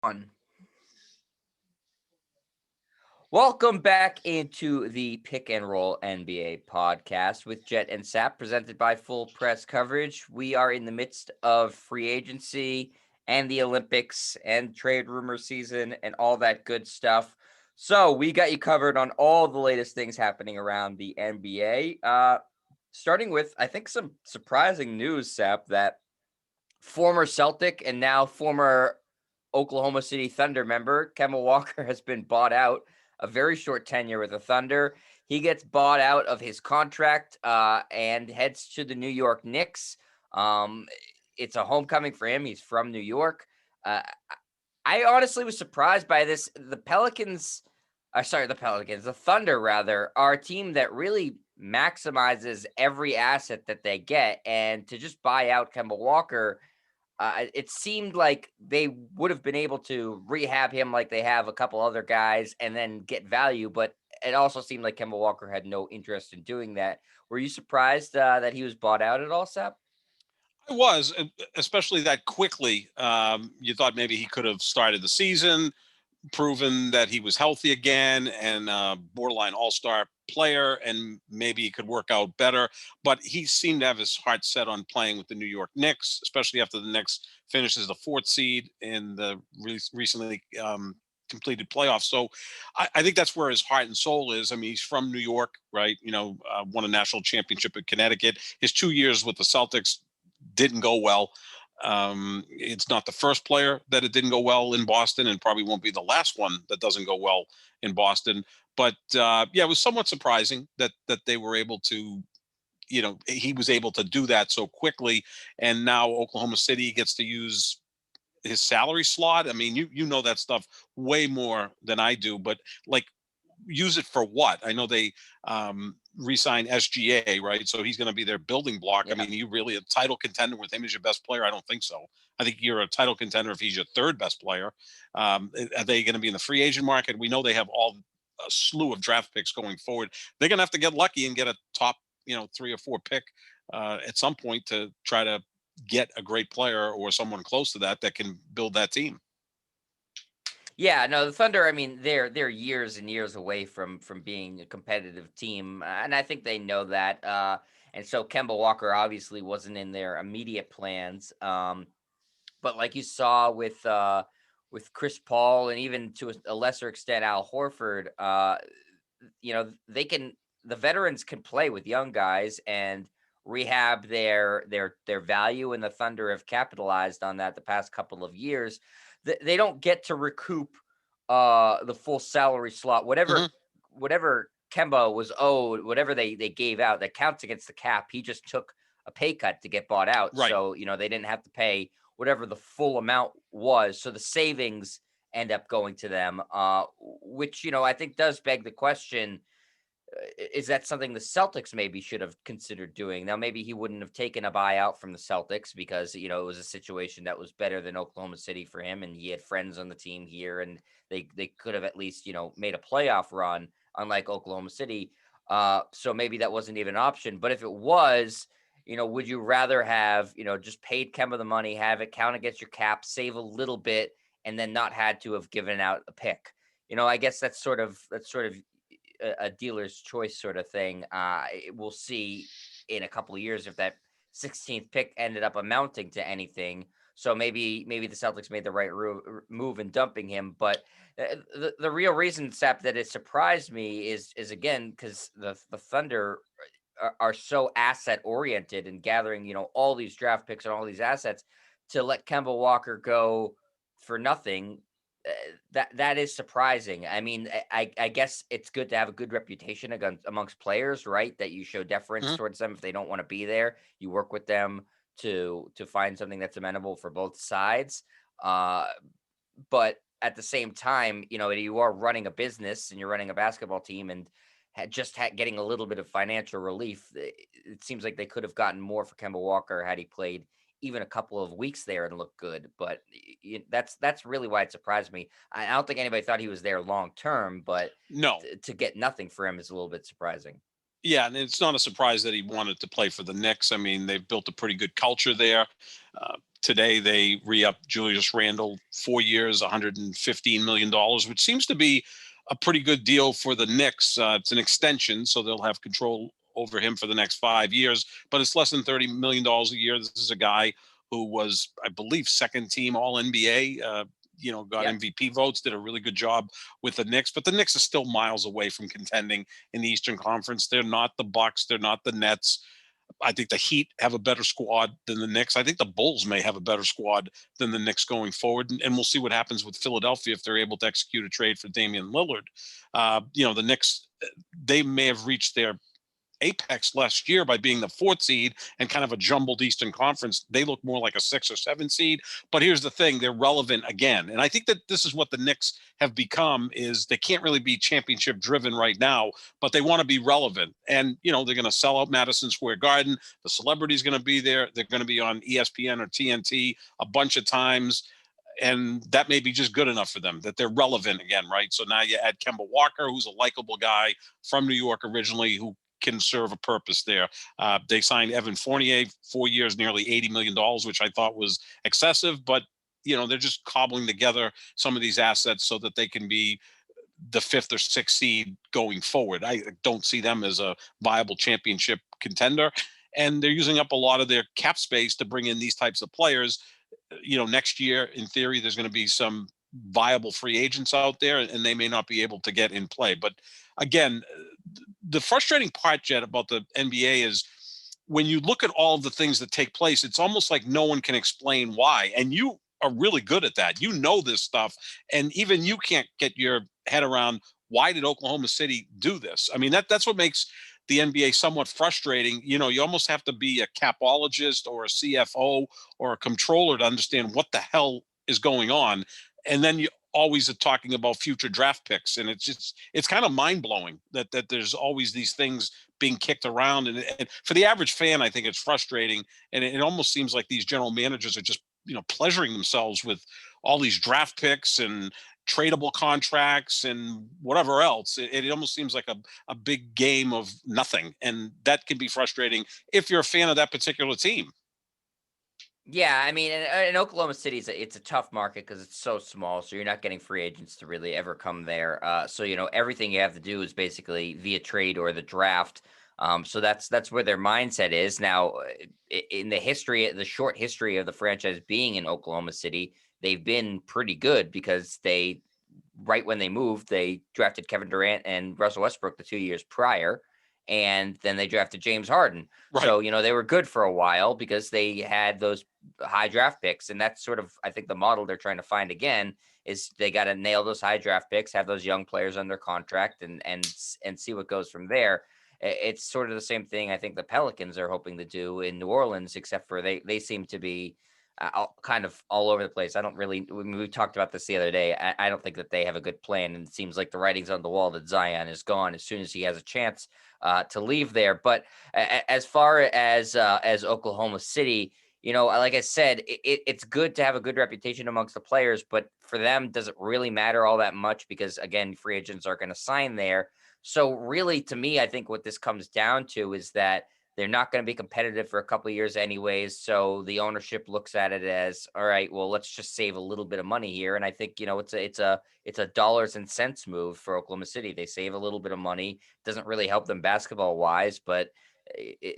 1. Welcome back into the Pick and Roll NBA podcast with Jet and Sap, presented by Full Press Coverage. We are in the midst of free agency and the Olympics and trade rumor season and all that good stuff. So we got you covered on all the latest things happening around the NBA. Starting with, I think, some surprising news, Sap, that former Celtic and now former Oklahoma City Thunder member Kemba Walker has been bought out. A very short tenure with the Thunder. He gets bought out of his contract and heads to the New York Knicks. It's a homecoming for him. He's from New York. I honestly was surprised by this. The Thunder rather, are a team that really maximizes every asset that they get. And to just buy out Kemba Walker, it seemed like they would have been able to rehab him like they have a couple other guys and then get value, but it also seemed like Kemba Walker had no interest in doing that. Were you surprised that he was bought out at all, Sap? I was, especially that quickly. You thought maybe he could have started the season, proven that he was healthy again and borderline all-star player, and maybe he could work out better. But he seemed to have his heart set on playing with the New York Knicks, especially after the Knicks finishes the fourth seed in the recently completed playoffs. So I think that's where his heart and soul is. I mean, he's from New York, right? Won a national championship in Connecticut. His 2 years with the Celtics didn't go well. It's not the first player that it didn't go well in Boston, and probably won't be the last one that doesn't go well in Boston. But it was somewhat surprising that they were able to, he was able to do that so quickly. And now Oklahoma City gets to use his salary slot. I mean, you know that stuff way more than I do, but like, use it for what? I know they re-signed SGA, right? So he's going to be their building block. Yeah. I mean, you really a title contender with him as your best player? I don't think so. I think you're a title contender if he's your third best player. Are they going to be in the free agent market? We know they have a slew of draft picks going forward. They're going to have to get lucky and get a top, 3 or 4 pick at some point to try to get a great player or someone close to that can build that team. Yeah, no, the Thunder, I mean, they're years and years away from being a competitive team, and I think they know that. And so Kemba Walker obviously wasn't in their immediate plans. But like you saw with Chris Paul and even to a lesser extent Al Horford, the veterans can play with young guys and rehab their value, and the Thunder have capitalized on that the past couple of years. They don't get to recoup the full salary slot, whatever Kemba was owed, whatever they gave out that counts against the cap. He just took a pay cut to get bought out. Right. So, they didn't have to pay whatever the full amount was. So the savings end up going to them, which, I think does beg the question, is that something the Celtics maybe should have considered doing? Now, maybe he wouldn't have taken a buyout from the Celtics because, it was a situation that was better than Oklahoma City for him. And he had friends on the team here, and they could have at least, made a playoff run, unlike Oklahoma City. So maybe that wasn't even an option. But if it was, would you rather have, just paid Kemba the money, have it count against your cap, save a little bit, and then not had to have given out a pick? I guess that's sort of a dealer's choice sort of thing. We'll see in a couple of years if that 16th pick ended up amounting to anything. So maybe the Celtics made the right move in dumping him. But the real reason, Sap, that it surprised me is again because the Thunder are so asset oriented and gathering all these draft picks and all these assets to let Kemba Walker go for nothing. That is surprising. I mean, I guess it's good to have a good reputation amongst players, right? That you show deference towards them if they don't want to be there. You work with them to find something that's amenable for both sides. But at the same time, you are running a business and you're running a basketball team, and getting a little bit of financial relief. It seems like they could have gotten more for Kemba Walker had he played even a couple of weeks there and look good. But that's really why it surprised me. I don't think anybody thought he was there long term, but no, to get nothing for him is a little bit surprising. Yeah, and it's not a surprise that he wanted to play for the Knicks. I mean, they've built a pretty good culture there. today they re-upped Julius Randle 4 years, $115 million, which seems to be a pretty good deal for the Knicks. It's an extension, so they'll have control over him for the next 5 years, but it's less than $30 million a year. This is a guy who was, I believe, second team All NBA, got Yep. MVP votes, did a really good job with the Knicks, but the Knicks are still miles away from contending in the Eastern Conference. They're not the Bucks. They're not the Nets. I think the Heat have a better squad than the Knicks. I think the Bulls may have a better squad than the Knicks going forward. And we'll see what happens with Philadelphia if they're able to execute a trade for Damian Lillard. The Knicks, they may have reached their apex last year by being the fourth seed and kind of a jumbled Eastern Conference. They look more like a 6 or 7 seed. But here's the thing, they're relevant again. And I think that this is what the Knicks have become, is they can't really be championship driven right now, but they want to be relevant. And, they're going to sell out Madison Square Garden. The celebrity's going to be there. They're going to be on ESPN or TNT a bunch of times. And that may be just good enough for them, that they're relevant again, right? So now you add Kemba Walker, who's a likable guy from New York originally, who can serve a purpose there. They signed Evan Fournier, 4 years, nearly $80 million, which I thought was excessive, but they're just cobbling together some of these assets so that they can be the fifth or sixth seed going forward. I don't see them as a viable championship contender, and they're using up a lot of their cap space to bring in these types of players. Next year, in theory, there's going to be some viable free agents out there, and they may not be able to get in play. But again, the frustrating part, Jed, about the NBA is when you look at all of the things that take place, it's almost like no one can explain why. And you are really good at that. You know this stuff. And even you can't get your head around, why did Oklahoma City do this? I mean, that's what makes the NBA somewhat frustrating. You almost have to be a capologist or a CFO or a controller to understand what the hell is going on. And then you always are talking about future draft picks. And it's kind of mind blowing that there's always these things being kicked around. And for the average fan, I think it's frustrating. And it almost seems like these general managers are just, pleasuring themselves with all these draft picks and tradable contracts and whatever else. It almost seems like a big game of nothing. And that can be frustrating if you're a fan of that particular team. Yeah, I mean, in Oklahoma City, it's a tough market because it's so small. So you're not getting free agents to really ever come there. So everything you have to do is basically via trade or the draft. So that's where their mindset is now. In the short history of the franchise being in Oklahoma City, they've been pretty good because right when they moved, they drafted Kevin Durant and Russell Westbrook the 2 years prior, and then they drafted James Harden. Right. So, they were good for a while because they had those high draft picks. And that's sort of, I think, the model they're trying to find again is they got to nail those high draft picks, have those young players under contract and see what goes from there. It's sort of the same thing I think the Pelicans are hoping to do in New Orleans, except for they seem to be kind of all over the place. I don't really, we talked about this the other day. I don't think that they have a good plan. And it seems like the writing's on the wall that Zion is gone as soon as he has a chance to leave there. But as far as Oklahoma City, like I said, it's good to have a good reputation amongst the players, but for them, does it really matter all that much? Because again, free agents are going to sign there. So really, to me, I think what this comes down to is that they're not going to be competitive for a couple of years anyways. So the ownership looks at it as, all right, well, let's just save a little bit of money here. And I think, it's a dollars and cents move for Oklahoma City. They save a little bit of money. Doesn't really help them basketball wise, but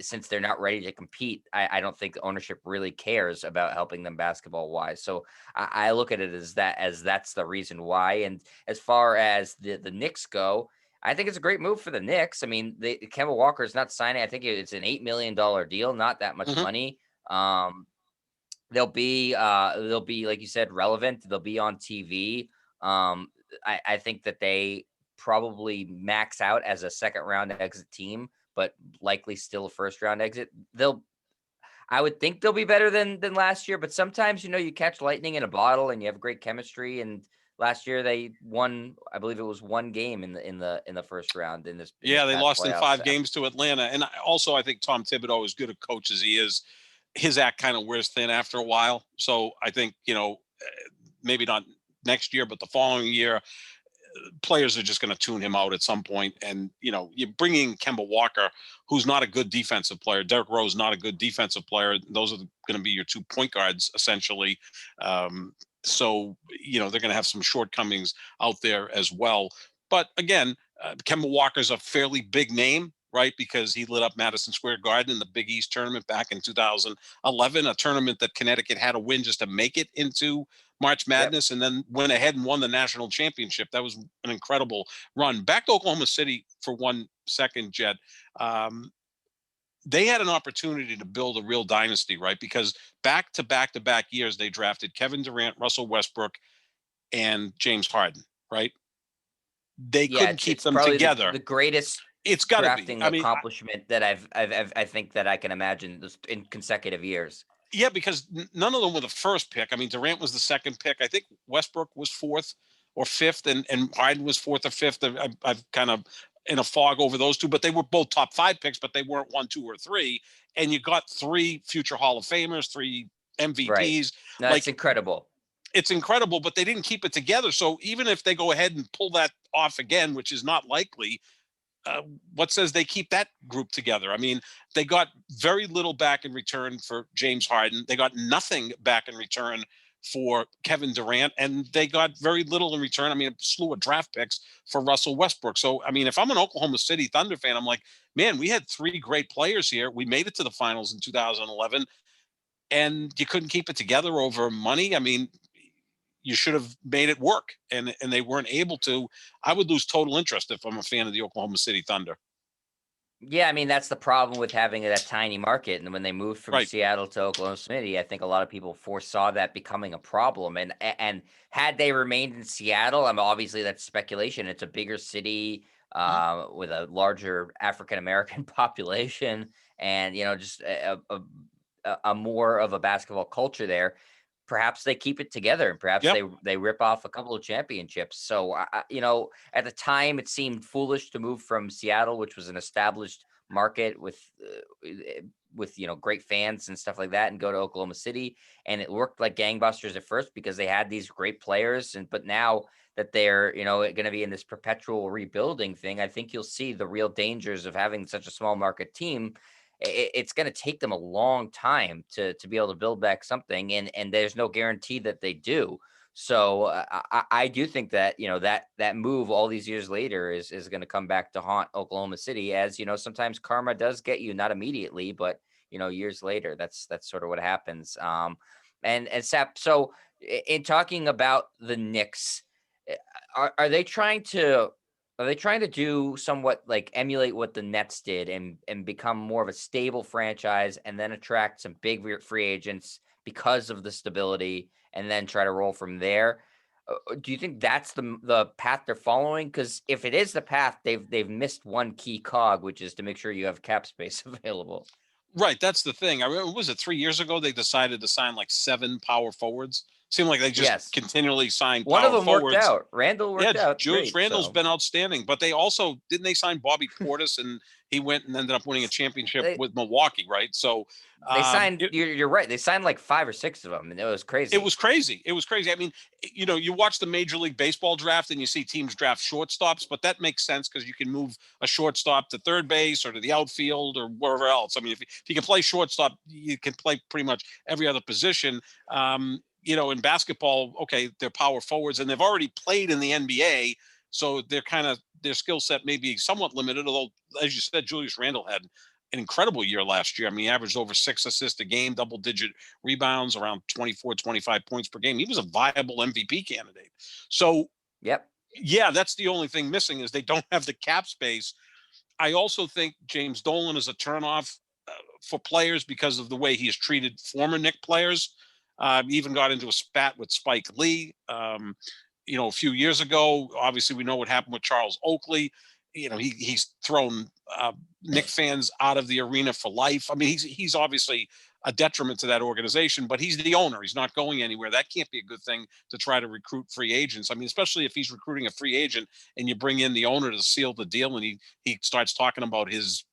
since they're not ready to compete, I don't think ownership really cares about helping them basketball wise. So I look at it as that's the reason why. And as far as the Knicks go, I think it's a great move for the Knicks. I mean, Kemba Walker is not signing. I think it's an $8 million deal, not that much Mm-hmm. money. They'll be like you said, relevant. They'll be on TV. I think that they probably max out as a second round exit team, but likely still a first round exit. I would think they'll be better than last year, but sometimes you catch lightning in a bottle and you have great chemistry. And last year they won, I believe it was one game in the first round in this. Yeah, they past lost in playoffs. 5 games to Atlanta. And I think Tom Thibodeau, as good a coach as he is, his act kind of wears thin after a while. So I think, maybe not next year, but the following year, players are just going to tune him out at some point. And, you're bringing Kemba Walker, who's not a good defensive player. Derrick Rose, not a good defensive player. Those are going to be your 2 point guards, essentially. So, they're going to have some shortcomings out there as well. But again, Kemba Walker's a fairly big name, right? Because he lit up Madison Square Garden in the Big East tournament back in 2011, a tournament that Connecticut had to win just to make it into March Yep. Madness, and then went ahead and won the national championship. That was an incredible run. Back to Oklahoma City for 1 second, Jet. Um, they had an opportunity to build a real dynasty, right? Because back to back years, they drafted Kevin Durant, Russell Westbrook, and James Harden, right? They Yeah, couldn't it's keep it's them probably together. the greatest It's got to be. drafting I mean, accomplishment that I think that I can imagine in consecutive years. yeah, because none of them were the first pick. I mean, Durant was the second pick. I think Westbrook was fourth or fifth, and Harden was fourth or fifth. I've kind of in a fog over those two, but they were both top 5 picks, but they weren't 1, 2, or 3. And you got 3 future Hall of Famers, 3 Right. MVPs. No, it's Like, incredible. it's incredible, but they didn't keep it together. So even if they go ahead and pull that off again, which is not likely, what says they keep that group together? I mean, they got very little back in return for James Harden. They got nothing back in return for Kevin Durant, and they got very little in return. I mean, a slew of draft picks for Russell Westbrook. So, I mean, if I'm an Oklahoma City Thunder fan, I'm like, man, we had 3 great players here. We made it to the finals in 2011, and you couldn't keep it together over money. I mean, you should have made it work, and they weren't able to. I would lose total interest if I'm a fan of the Oklahoma City Thunder. Yeah, I mean, that's the problem with having that tiny market. And when they moved from Right. Seattle to Oklahoma City, I think a lot of people foresaw that becoming a problem. And had they remained in Seattle, I mean, obviously that's speculation. It's a bigger city Mhm. with a larger African American population, and just a more of a basketball culture there. Perhaps they keep it together, and perhaps Yep. they rip off a couple of championships. So at the time, it seemed foolish to move from Seattle, which was an established market with great fans and stuff like that, and go to Oklahoma City. And it worked like gangbusters at first because they had these great players. But now that they're going to be in this perpetual rebuilding thing, I think you'll see the real dangers of having such a small market team. It's going to take them a long time to be able to build back something, and there's no guarantee that they do. So I do think that that move all these years later is going to come back to haunt Oklahoma City, as sometimes karma does get you, not immediately, but years later. That's sort of what happens. And Sap, so in talking about the Knicks, eh, are they trying to do somewhat like emulate what the Nets did and become more of a stable franchise, and then attract some big free agents because of the stability, and then try to roll from there? Do you think that's the path they're following? Because if it is the path, they've missed one key cog, which is to make sure you have cap space available. Right. That's the thing. I remember, was it 3 years ago they decided to sign like 7 power forwards? Seemed like they just Yes, continually signed one of power them worked forwards. out. Randall Yeah, worked out Julius great. Randle's So been outstanding, but they also didn't they sign Bobby Portis, and he went and ended up winning a championship they with Milwaukee, right? So they signed. it, You're right. They signed like 5 or 6 of them, and it was it crazy. was crazy. It was crazy. I mean, you watch the Major League Baseball draft and you see teams draft shortstops, but that makes sense because you can move a shortstop to third base or to the outfield or wherever else. I mean, if you can play shortstop, you can play pretty much every other position. In basketball, okay, they're power forwards and they've already played in the NBA, so they're kind of their skill set may be somewhat limited. Although, as you said, Julius Randle had an incredible year last year. I mean, he averaged over 6 assists a game, double digit rebounds, around 24, 25 points per game. He was a viable MVP candidate. So, Yep. yeah, that's the only thing missing is they don't have the cap space. I also think James Dolan is a turnoff for players because of the way he has treated former Knick players. He even got into a spat with Spike Lee, a few years ago. Obviously, we know what happened with Charles Oakley. He's thrown Knick fans out of the arena for life. I mean, he's obviously a detriment to that organization, but he's the owner. He's not going anywhere. That can't be a good thing to try to recruit free agents. I mean, especially if he's recruiting a free agent and you bring in the owner to seal the deal, and he starts talking about his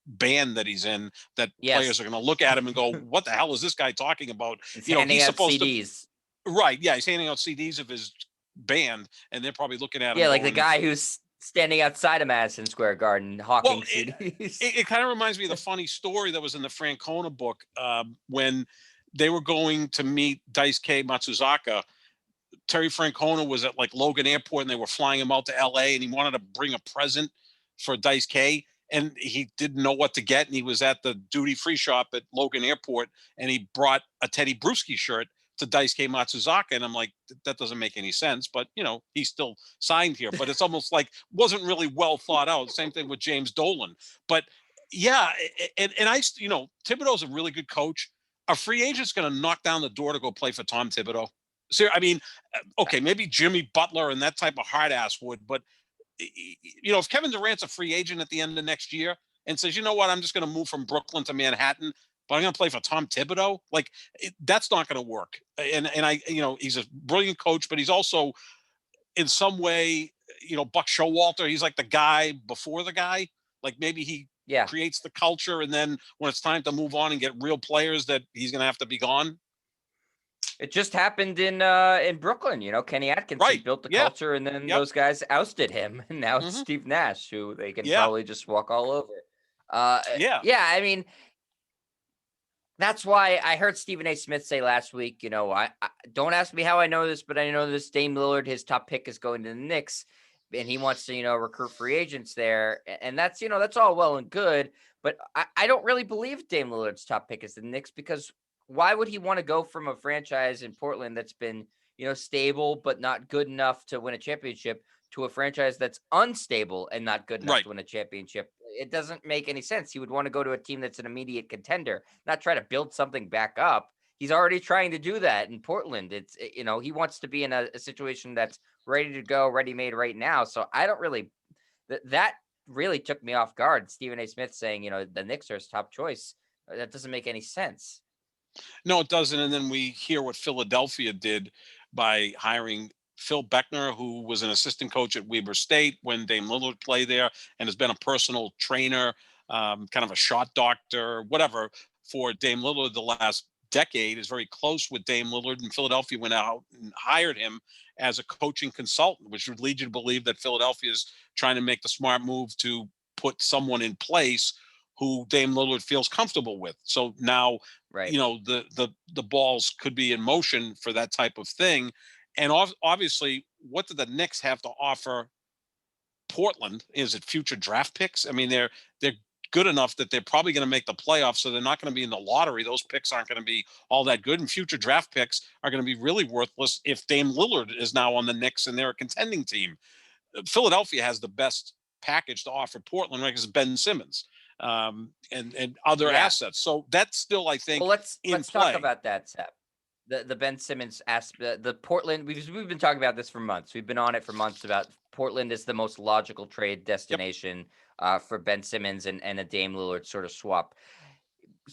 band that he's in, that players Yes. are going to look at him and go, what the hell is this guy talking about? It's handing He's out supposed to. CDs. Right. Yeah. He's handing out CDs of his band, and they're probably looking at him Yeah, like the going, guy who's standing outside of Madison Square Garden well, hawking it, CDs. it, it kind of reminds me of the funny story that was in the Francona book, when they were going to meet Daisuke Matsuzaka. Terry Francona was at like Logan Airport and they were flying him out to LA, and he wanted to bring a present for Daisuke, and he didn't know what to get. And he was at the duty free shop at Logan Airport, and he brought a Teddy Bruschi shirt to Daisuke Matsuzaka. And I'm like, that doesn't make any sense. But, he's still signed here. But it's almost like wasn't really well thought out. Same thing with James Dolan. But yeah, and Thibodeau's a really good coach. A free agent's going to knock down the door to go play for Tom Thibodeau. So, I mean, okay, maybe Jimmy Butler and that type of hard ass would, but if Kevin Durant's a free agent at the end of next year and says, you know what, I'm just going to move from Brooklyn to Manhattan, but I'm going to play for Tom Thibodeau, like that's not going to work. And he's a brilliant coach, but he's also in some way, Buck Showalter. He's like the guy before the guy. Like maybe he Yeah. creates the culture, and then when it's time to move on and get real players, that he's going to have to be gone. It just happened in Brooklyn. Kenny Atkinson Right. built the Yeah. culture, and then Yep. those guys ousted him. And now it's Mhm. Steve Nash, who they can Yeah. probably just walk all over. Yeah. Yeah, I mean, that's why I heard Stephen A. Smith say last week, I don't ask me how I know this, but I know this Dame Lillard, his top pick is going to the Knicks, and he wants to, recruit free agents there. And that's, that's all well and good, but I don't really believe Dame Lillard's top pick is the Knicks, because why would he want to go from a franchise in Portland that's been, stable but not good enough to win a championship to a franchise that's unstable and not good enough Right. to win a championship? It doesn't make any sense. He would want to go to a team that's an immediate contender, not try to build something back up. He's already trying to do that in Portland. He wants to be in a situation that's ready to go, ready made right now. So I don't really, that really took me off guard. Stephen A. Smith saying, the Knicks are his top choice. That doesn't make any sense. No, it doesn't. And then we hear what Philadelphia did by hiring Phil Beckner, who was an assistant coach at Weber State when Dame Lillard played there, and has been a personal trainer, kind of a shot doctor, whatever, for Dame Lillard the last decade. Is very close with Dame Lillard, and Philadelphia went out and hired him as a coaching consultant, which would lead you to believe that Philadelphia is trying to make the smart move to put someone in place who Dame Lillard feels comfortable with. So now, Right. the balls could be in motion for that type of thing. And obviously, what do the Knicks have to offer Portland? Is it future draft picks? I mean, they're good enough that they're probably going to make the playoffs, so they're not going to be in the lottery. Those picks aren't going to be all that good, and future draft picks are going to be really worthless if Dame Lillard is now on the Knicks and they're a contending team. Philadelphia has the best package to offer Portland, right? Because Ben Simmons, and other assets. So that's still, I think, well, let's in talk play. about that, Sep. The Ben Simmons aspect, the Portland. We've been talking about this for months. We've been on it for months about Portland is the most logical trade destination for Ben Simmons and a Dame Lillard sort of swap.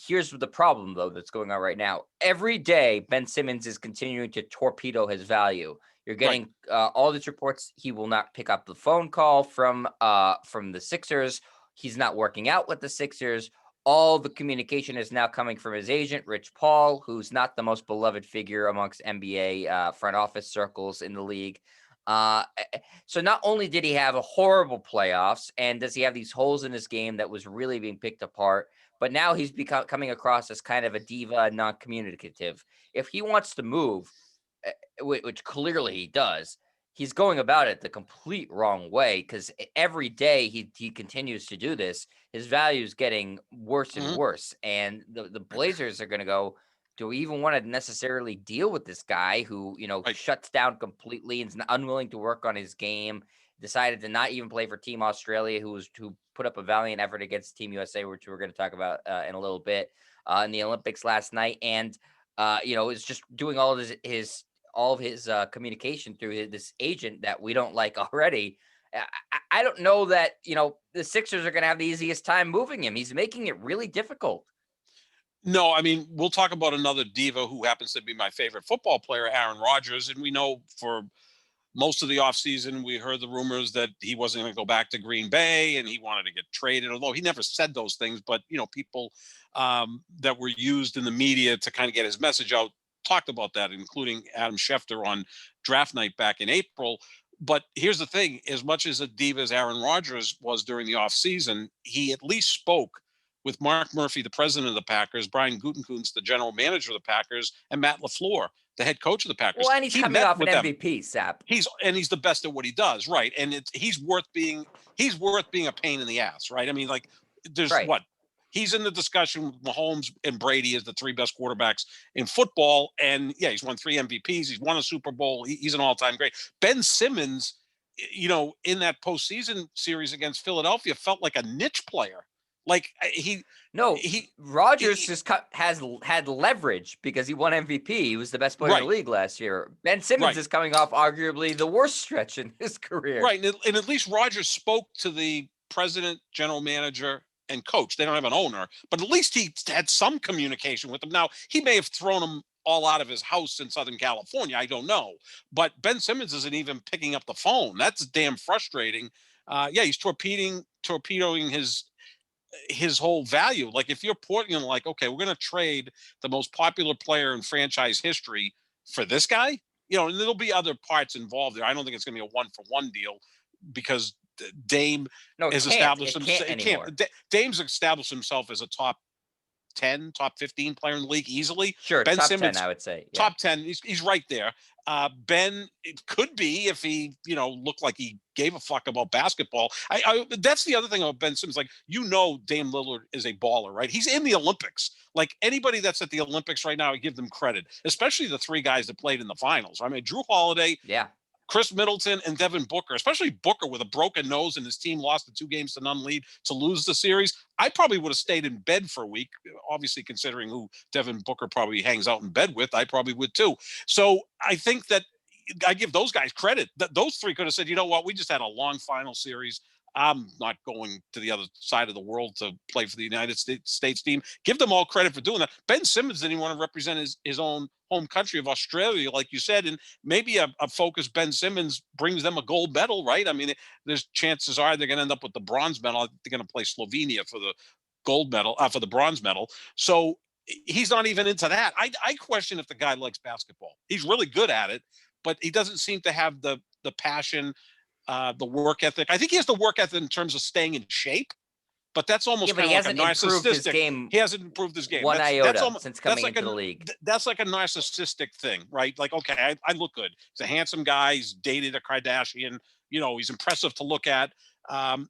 Here's the problem, though, that's going on right now. Every day, Ben Simmons is continuing to torpedo his value. You're getting all these reports. He will not pick up the phone call from the Sixers. He's not working out with the Sixers. All the communication is now coming from his agent, Rich Paul, who's not the most beloved figure amongst NBA front office circles in the league. So not only did he have a horrible playoffs, and does he have these holes in his game that was really being picked apart, but now he's coming across as kind of a diva, non-communicative. If he wants to move, which clearly he does, he's going about it the complete wrong way, because every day he continues to do this, his value is getting worse and worse. And the Blazers are going to go, do we even want to necessarily deal with this guy who, shuts down completely and is unwilling to work on his game, decided to not even play for Team Australia, who put up a valiant effort against Team USA, which we're going to talk about in a little bit, in the Olympics last night. And, is just doing all of his communication through this agent that we don't like already. I don't know that, the Sixers are going to have the easiest time moving him. He's making it really difficult. No, I mean, we'll talk about another diva who happens to be my favorite football player, Aaron Rodgers. And we know for most of the offseason, we heard the rumors that he wasn't going to go back to Green Bay and he wanted to get traded, although he never said those things. But, people that were used in the media to kind of get his message out talked about that, including Adam Schefter on draft night back in April. But here's the thing: as much as a diva as Aaron Rodgers was during the offseason, he at least spoke with Mark Murphy, the president of the Packers, Brian Gutekunst, the general manager of the Packers, and Matt LaFleur, the head coach of the Packers. Well, and he's He coming met off an with them. MVP, Sap. He's the best at what he does, right? And he's worth being a pain in the ass, right? I mean, like, there's Right. what he's in the discussion with Mahomes and Brady as the three best quarterbacks in football, and yeah, he's won 3 MVPs, he's won a Super Bowl, he's an all-time great. Ben Simmons, in that postseason series against Philadelphia, felt like a niche player. Like Rodgers just has had leverage because he won MVP. He was the best player in the league last year. Ben Simmons is coming off arguably the worst stretch in his career. Right, and at least Rodgers spoke to the president, general manager, and coach. They don't have an owner, but at least he had some communication with them. Now, he may have thrown them all out of his house in Southern California. I don't know. But Ben Simmons isn't even picking up the phone. That's damn frustrating. He's torpedoing his whole value. Like, if you're Portland, like, okay, we're going to trade the most popular player in franchise history for this guy, and there'll be other parts involved there. I don't think it's going to be a 1-for-1 deal because Dame has established himself. Dame's established himself as a top 10, top 15 player in the league easily. Sure, Ben top Simmons, 10, I would say. Yeah. Top 10, he's right there. Ben, it could be if he, looked like he gave a fuck about basketball. That's the other thing about Ben Simmons. Like, Dame Lillard is a baller, right? He's in the Olympics. Like, anybody that's at the Olympics right now, I give them credit, especially the 3 guys that played in the finals. I mean, Drew Holiday, Chris Middleton, and Devin Booker, especially Booker with a broken nose and his team lost a 2-0 lead to lose the series. I probably would have stayed in bed for a week, obviously considering who Devin Booker probably hangs out in bed with. I probably would too. So I think that I give those guys credit. That those 3 could have said, you know what, we just had a long final series. I'm not going to the other side of the world to play for the United States team. Give them all credit for doing that. Ben Simmons didn't want to represent his own home country of Australia, like you said, and maybe a focused Ben Simmons brings them a gold medal, right? I mean, there's chances are they're going to end up with the bronze medal. They're going to play Slovenia for the gold medal, for the bronze medal. So he's not even into that. I question if the guy likes basketball. He's really good at it, but he doesn't seem to have the passion, the work ethic. I think he has the work ethic in terms of staying in shape, but that's almost kind of like a narcissistic. He hasn't improved his game one iota since coming into the league. That's like a narcissistic thing, right? Like, okay, I look good. He's a handsome guy. He's dated a Kardashian. He's impressive to look at.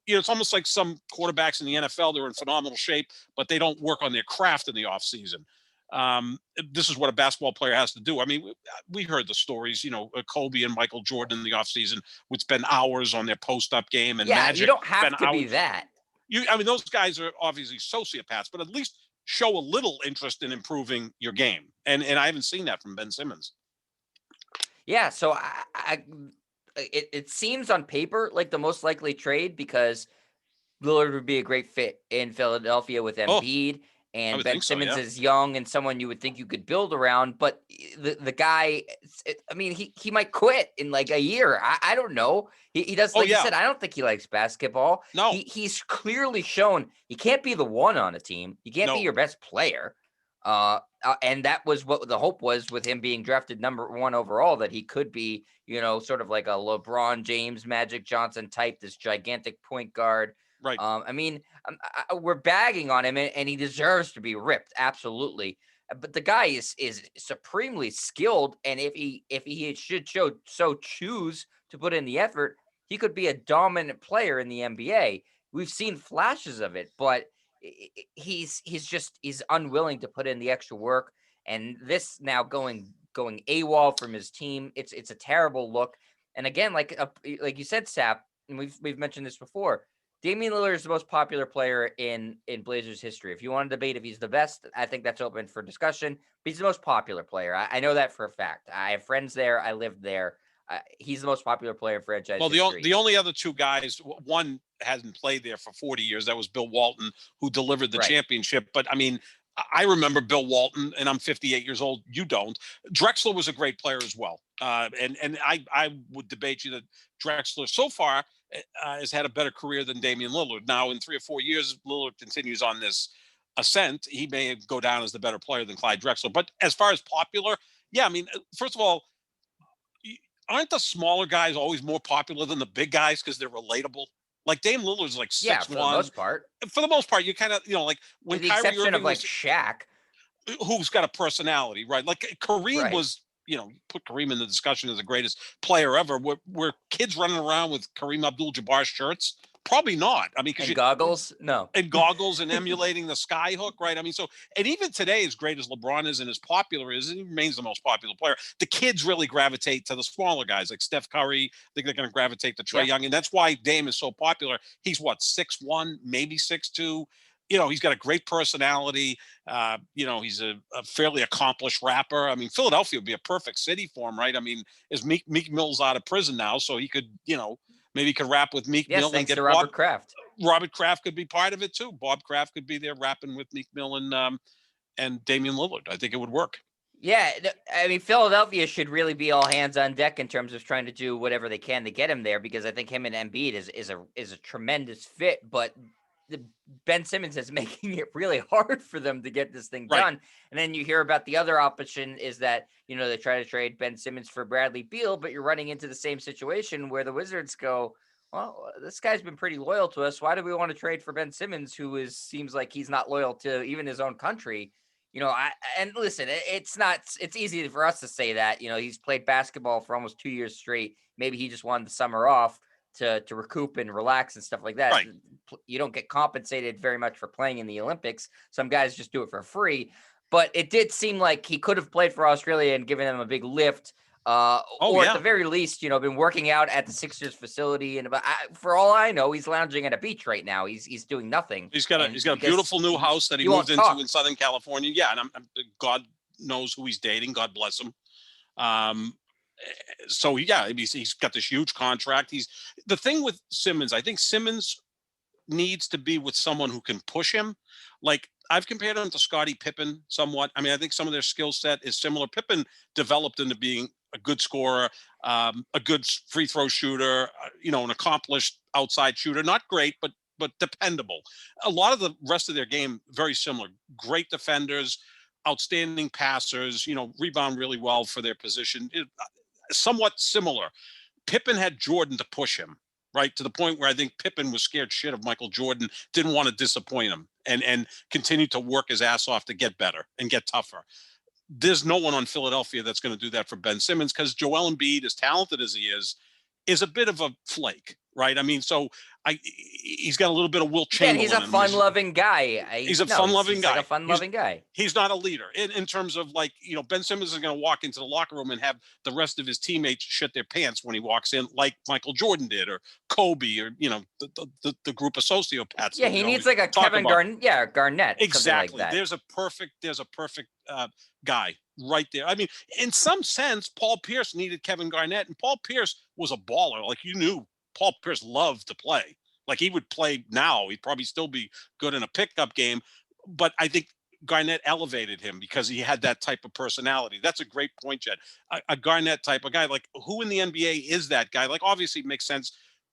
It's almost like some quarterbacks in the NFL. They're in phenomenal shape, but they don't work on their craft in the offseason. This is what a basketball player has to do. I mean, we heard the stories, Kobe and Michael Jordan in the offseason would spend hours on their post-up game, and Magic. You don't have to be that. Those guys are obviously sociopaths, but at least show a little interest in improving your game. And I haven't seen that from Ben Simmons. Yeah, so it seems on paper like the most likely trade because Lillard would be a great fit in Philadelphia with Embiid. And Ben Simmons is young and someone you would think you could build around, but the guy, he might quit in like a year. I don't know. He does, like you said, I don't think he likes basketball. No. He's clearly shown he can't be the one on a team. He can't be your best player. And that was what the hope was with him being drafted number 1 overall, that he could be, sort of like a LeBron James, Magic Johnson type, this gigantic point guard. Right. We're bagging on him, and he deserves to be ripped. Absolutely. But the guy is supremely skilled. And if he should choose to put in the effort, he could be a dominant player in the NBA. We've seen flashes of it, but he's unwilling to put in the extra work. And this now going AWOL from his team, it's a terrible look. And again, like you said, Sap, and we've mentioned this before, Damian Lillard is the most popular player in Blazers history. If you want to debate if he's the best, I think that's open for discussion. But he's the most popular player. I know that for a fact. I have friends there. I lived there. He's the most popular player in franchise history. Well, the only other 2 guys, one hasn't played there for 40 years. That was Bill Walton, who delivered the championship. But, I mean, I remember Bill Walton, and I'm 58 years old. You don't. Drexler was a great player as well. And I would debate you that Drexler so far has had a better career than Damian Lillard. Now, in 3 or 4 years, Lillard continues on this ascent. He may go down as the better player than Clyde Drexler. But as far as popular, Yeah, I mean, first of all, y- aren't the smaller guys always more popular than the big guys because they're relatable? Like Dame Lillard's like Yeah, six for the one. most part. For the most part, you kind of, like when With the Kyrie exception of Irving like was, Shaq. who's got a personality, right? Like Kareem Right. was, put Kareem in the discussion as the greatest player ever. Were kids running around with Kareem Abdul-Jabbar shirts? Probably not. I mean, because And goggles? No. and goggles and emulating the sky hook, right? I mean, so, and even today, as great as LeBron is and as popular as he remains the most popular player, the kids really gravitate to the smaller guys like Steph Curry. I think they're going to gravitate to Trey Yeah. Young, and that's why Dame is so popular. He's what, 6'1", maybe 6'2". He's got a great personality. He's a fairly accomplished rapper. I mean, Philadelphia would be a perfect city for him, right? I mean, is Meek Mill's out of prison now, so he could, maybe he could rap with Meek Yes, Mill and thanks to get Bob. Robert Kraft. Robert Kraft could be part of it too. Bob Kraft could be there rapping with Meek Mill and Damian Lillard. I think it would work. Yeah, I mean, Philadelphia should really be all hands on deck in terms of trying to do whatever they can to get him there, because I think him and Embiid is a tremendous fit. But Ben Simmons is making it really hard for them to get this thing Right. done. And then you hear about the other option is that, they try to trade Ben Simmons for Bradley Beal, but you're running into the same situation where the Wizards go, well, this guy's been pretty loyal to us. Why do we want to trade for Ben Simmons, who seems like he's not loyal to even his own country? And listen, it's easy for us to say that, he's played basketball for almost 2 years straight. Maybe he just wanted the summer off to recoup and relax and stuff like that. Right. You don't get compensated very much for playing in the Olympics. Some guys just do it for free, but it did seem like he could have played for Australia and given them a big lift. Or at the very least, been working out at the Sixers facility, and for all I know, he's lounging at a beach right now. He's doing nothing. He's got a beautiful new house that he moved into in Southern California. Yeah, and God knows who he's dating. God bless him. So yeah, he's got this huge contract. The thing with Simmons. I think Simmons needs to be with someone who can push him. Like I've compared him to Scottie Pippen somewhat. I mean, I think some of their skill set is similar. Pippen developed into being a good scorer, a good free throw shooter, an accomplished outside shooter. Not great, but dependable. A lot of the rest of their game very similar. Great defenders, outstanding passers. Rebound really well for their position. Somewhat similar. Pippen had Jordan to push him, right? To the point where I think Pippen was scared shit of Michael Jordan, didn't want to disappoint him, and continued to work his ass off to get better and get tougher. There's no one on Philadelphia that's going to do that for Ben Simmons, because Joel Embiid, as talented as he is a bit of a flake, right? I mean, so he's got a little bit of Will Yeah, Chamberlain. he's a fun-loving guy. He's a fun-loving guy. Like a fun-loving guy. He's not a leader in terms of like, Ben Simmons is going to walk into the locker room and have the rest of his teammates shit their pants when he walks in, like Michael Jordan did, or Kobe, or the group of sociopaths. Yeah, he needs like a Kevin Garnett. Yeah, Garnett. Exactly. Like There's a perfect guy right there. I mean, in some sense, Paul Pierce needed Kevin Garnett, and Paul Pierce was a baller. Like, you knew Paul Pierce loved to play. Like, he would play now. He'd probably still be good in a pickup game. But I think Garnett elevated him because he had that type of personality. That's a great point, Jed. A Garnett type of guy. Like, who in the NBA is that guy? Like, obviously it makes sense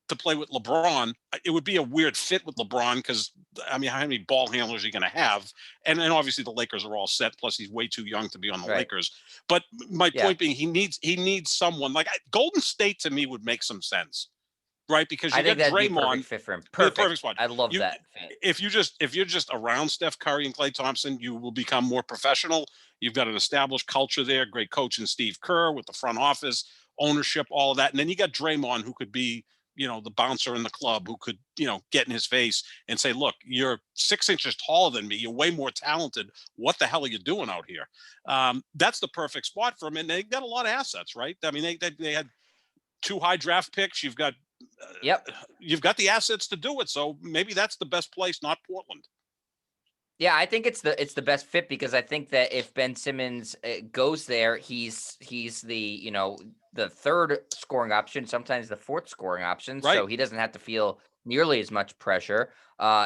to play with LeBron. It would be a weird fit with LeBron because, I mean, how many ball handlers are you going to have? And obviously the Lakers are all set. Plus, he's way too young to be on the Lakers. But my point being, he needs someone like Golden State. To me, would make some sense, right? Because you got Draymond. Perfect fit for him. Perfect spot. I love that. If you're just around Steph Curry and Klay Thompson, you will become more professional. You've got an established culture there. Great coach in Steve Kerr with the front office, ownership, all of that. And then you got Draymond, who could be, the bouncer in the club, who could, get in his face and say, look, you're 6 inches taller than me. You're way more talented. What the hell are you doing out here? That's the perfect spot for him. And they got a lot of assets, right? I mean, they had 2 high draft picks. You've got the assets to do it. So maybe that's the best place, not Portland. Yeah, I think it's the best fit, because I think that if Ben Simmons goes there, he's the the third scoring option, sometimes the fourth scoring option, right. So he doesn't have to feel nearly as much pressure.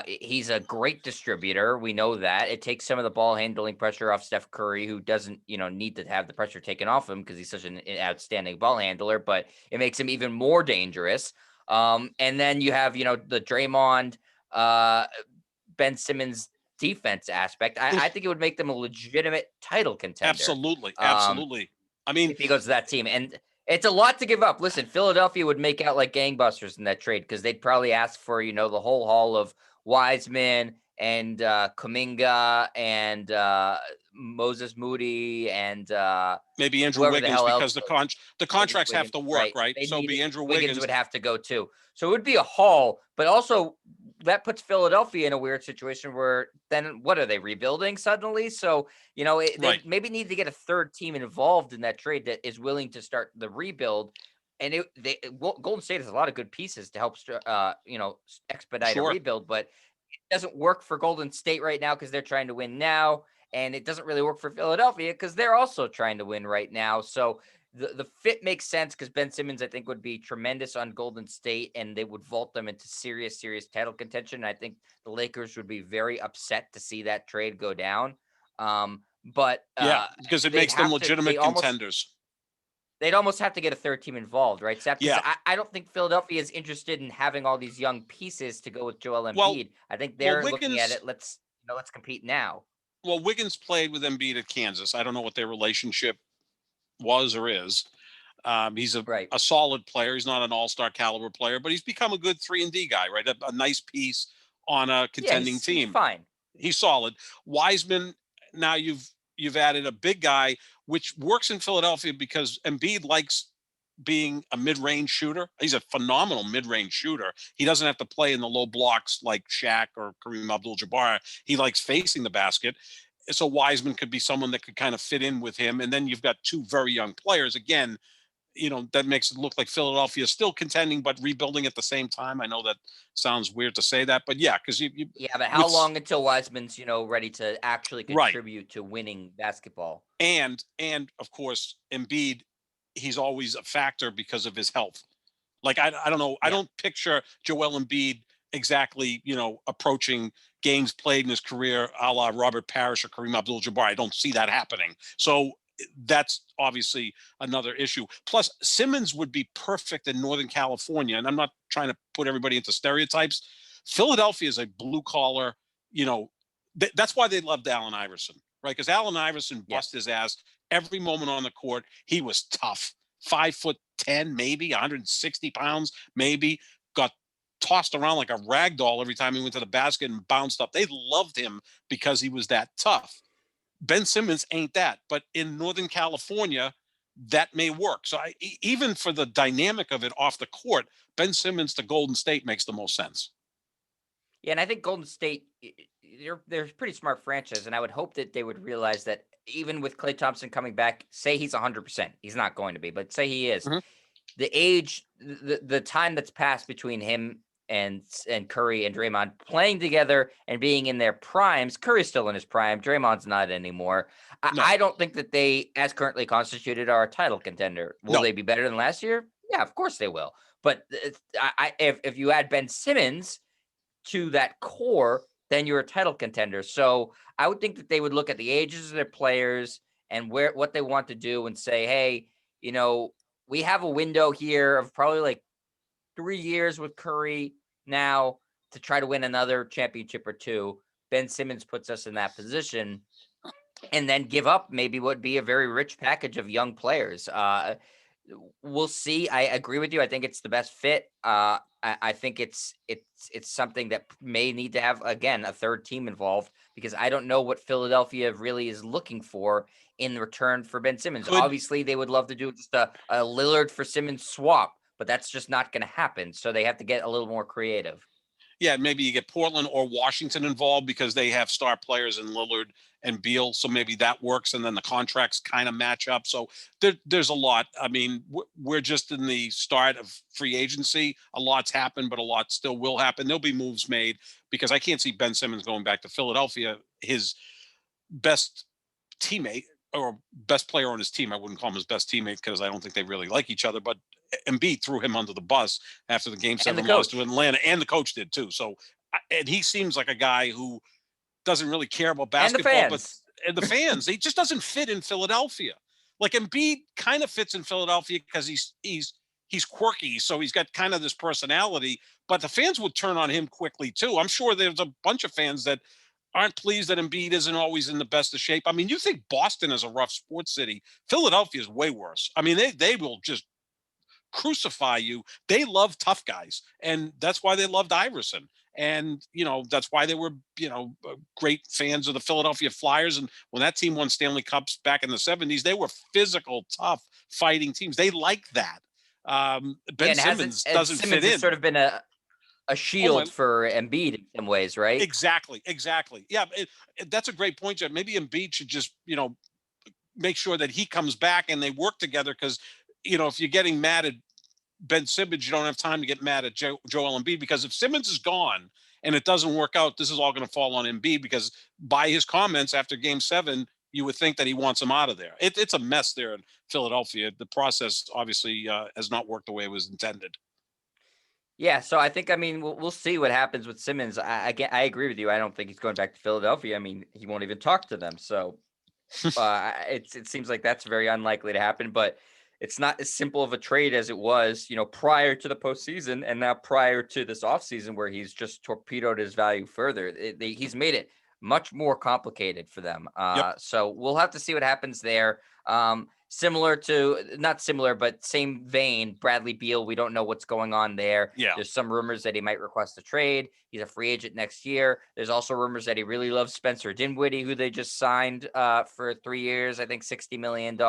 He's a great distributor. We know that. It takes some of the ball handling pressure off Steph Curry, who doesn't need to have the pressure taken off him because he's such an outstanding ball handler. But it makes him even more dangerous. And then you have the Draymond, Ben Simmons defense aspect. I think it would make them a legitimate title contender. Absolutely. I mean, if he goes to that team. And it's a lot to give up. Listen, Philadelphia would make out like gangbusters in that trade because they'd probably ask for, the whole haul of Wiseman and Kuminga and Moses Moody and maybe Andrew whoever the Wiggins hell else. because the contracts have Wiggins, to work, right? right? They So need be Andrew Wiggins Wiggins. would have to go too. So it would be a haul, but also that puts Philadelphia in a weird situation where then what are they rebuilding suddenly? So they Right. maybe need to get a third team involved in that trade that is willing to start the rebuild. And Golden State has a lot of good pieces to help expedite a Sure. rebuild, but it doesn't work for Golden State right now because they're trying to win now. And it doesn't really work for Philadelphia because they're also trying to win right now. So the fit makes sense because Ben Simmons, I think, would be tremendous on Golden State and they would vault them into serious title contention. And I think the Lakers would be very upset to see that trade go down. But Yeah, because it makes them legitimate contenders. They'd almost have to get a third team involved, right, Seth? Because Yeah. I don't think Philadelphia is interested in having all these young pieces to go with Joel Well, Embiid. I think well, they're looking at Wiggins. it. Let's compete now. Well, Wiggins played with Embiid at Kansas. I don't know what their relationship was or is. He's Right. a solid player. He's not an all-star caliber player, but he's become a good 3-and-D guy, right? A nice piece on a Yeah, contending he's team. fine. He's solid. Wiseman, now you've added a big guy, which works in Philadelphia because Embiid likes being a mid-range shooter. He's a phenomenal mid-range shooter. He doesn't have to play in the low blocks like Shaq or Kareem Abdul-Jabbar. He likes facing the basket. So Wiseman could be someone that could kind of fit in with him. And then you've got two very young players. Again, that makes it look like Philadelphia is still contending but rebuilding at the same time. I know that sounds weird to say that, but yeah, because Yeah, but how with long until Wiseman's ready to actually right. contribute to winning basketball? And of course, Embiid, he's always a factor because of his health. Like I don't know, I Yeah. don't picture Joel Embiid exactly, approaching games played in his career a la Robert Parrish or Kareem Abdul-Jabbar. I don't see that happening. So that's obviously another issue. Plus, Simmons would be perfect in Northern California, and I'm not trying to put everybody into stereotypes. Philadelphia is a blue collar, that's why they loved Allen Iverson, right? Because Allen Iverson bust his ass every moment on the court. He was tough, 5'10", maybe 160 pounds, maybe got tossed around like a rag doll every time he went to the basket and bounced up. They loved him because he was that tough. Ben Simmons ain't that, but in Northern California, that may work. So even for the dynamic of it off the court, Ben Simmons to Golden State makes the most sense. Yeah, and I think Golden State, they're a pretty smart franchise, and I would hope that they would realize that even with Klay Thompson coming back, say he's 100%, he's not going to be, but say he is, Mhm. the age, the time that's passed between him and Curry and Draymond playing together and being in their primes. Curry's still in his prime. Draymond's not anymore. No, I don't think that they, as currently constituted, are a title contender. Will no, they be better than last year? Yeah, of course they will. But if you add Ben Simmons to that core, then you're a title contender. So I would think that they would look at the ages of their players and what they want to do and say, hey, we have a window here of probably like 3 years with Curry now to try to win another championship or two. Ben Simmons puts us in that position and then give up maybe what would be a very rich package of young players. We'll see. I agree with you. I think it's the best fit. I think it's something that may need to have, again, a third team involved because I don't know what Philadelphia really is looking for in return for Ben Simmons. could Obviously, they would love to do just a Lillard for Simmons swap, but that's just not going to happen. So they have to get a little more creative. yeah, maybe you get Portland or Washington involved because they have star players in Lillard and Beal. So maybe that works. And then the contracts kind of match up. So there's a lot. I mean, we're just in the start of free agency. A lot's happened, but a lot still will happen. There'll be moves made because I can't see Ben Simmons going back to Philadelphia. His best teammate or best player on his team. I wouldn't call him his best teammate because I don't think they really like each other, but Embiid threw him under the bus after the game 7 loss to Atlanta, and the coach did too. So, and he seems like a guy who doesn't really care about basketball, but and the fans, he just doesn't fit in Philadelphia. Like Embiid kind of fits in Philadelphia because he's quirky, so he's got kind of this personality. But the fans would turn on him quickly too. I'm sure there's a bunch of fans that aren't pleased that Embiid isn't always in the best of shape. I mean, you think Boston is a rough sports city. Philadelphia is way worse. I mean, they will just crucify you. They love tough guys, and that's why they loved Iverson. And that's why they were great fans of the Philadelphia Flyers. And when that team won Stanley Cups back in the '70s, they were physical, tough, fighting teams. They like that. Yeah, Ben and hasn't Simmons and doesn't fit Simmons has in. sort of been a Oh my! shield for Embiid in some ways, right? Exactly, exactly. Yeah, that's a great point, Jeff. Maybe Embiid should just make sure that he comes back and they work together because if you're getting mad at Ben Simmons, you don't have time to get mad at Joel Embiid because if Simmons is gone and it doesn't work out, this is all going to fall on Embiid because by his comments after Game 7, you would think that he wants him out of there. It's a mess there in Philadelphia. The process obviously has not worked the way it was intended. Yeah, so I mean, we'll see what happens with Simmons. I agree with you. I don't think he's going back to Philadelphia. I mean, he won't even talk to them. So it seems like that's very unlikely to happen. But it's not as simple of a trade as it was, prior to the postseason and now prior to this offseason where he's just torpedoed his value further. He's made it much more complicated for them. Yep. So we'll have to see what happens there. Similar to, not similar, but same vein, Bradley Beal. We don't know what's going on there. Yeah. There's some rumors that he might request a trade. He's a free agent next year. There's also rumors that he really loves Spencer Dinwiddie, who they just signed for 3 years, I think $60 million,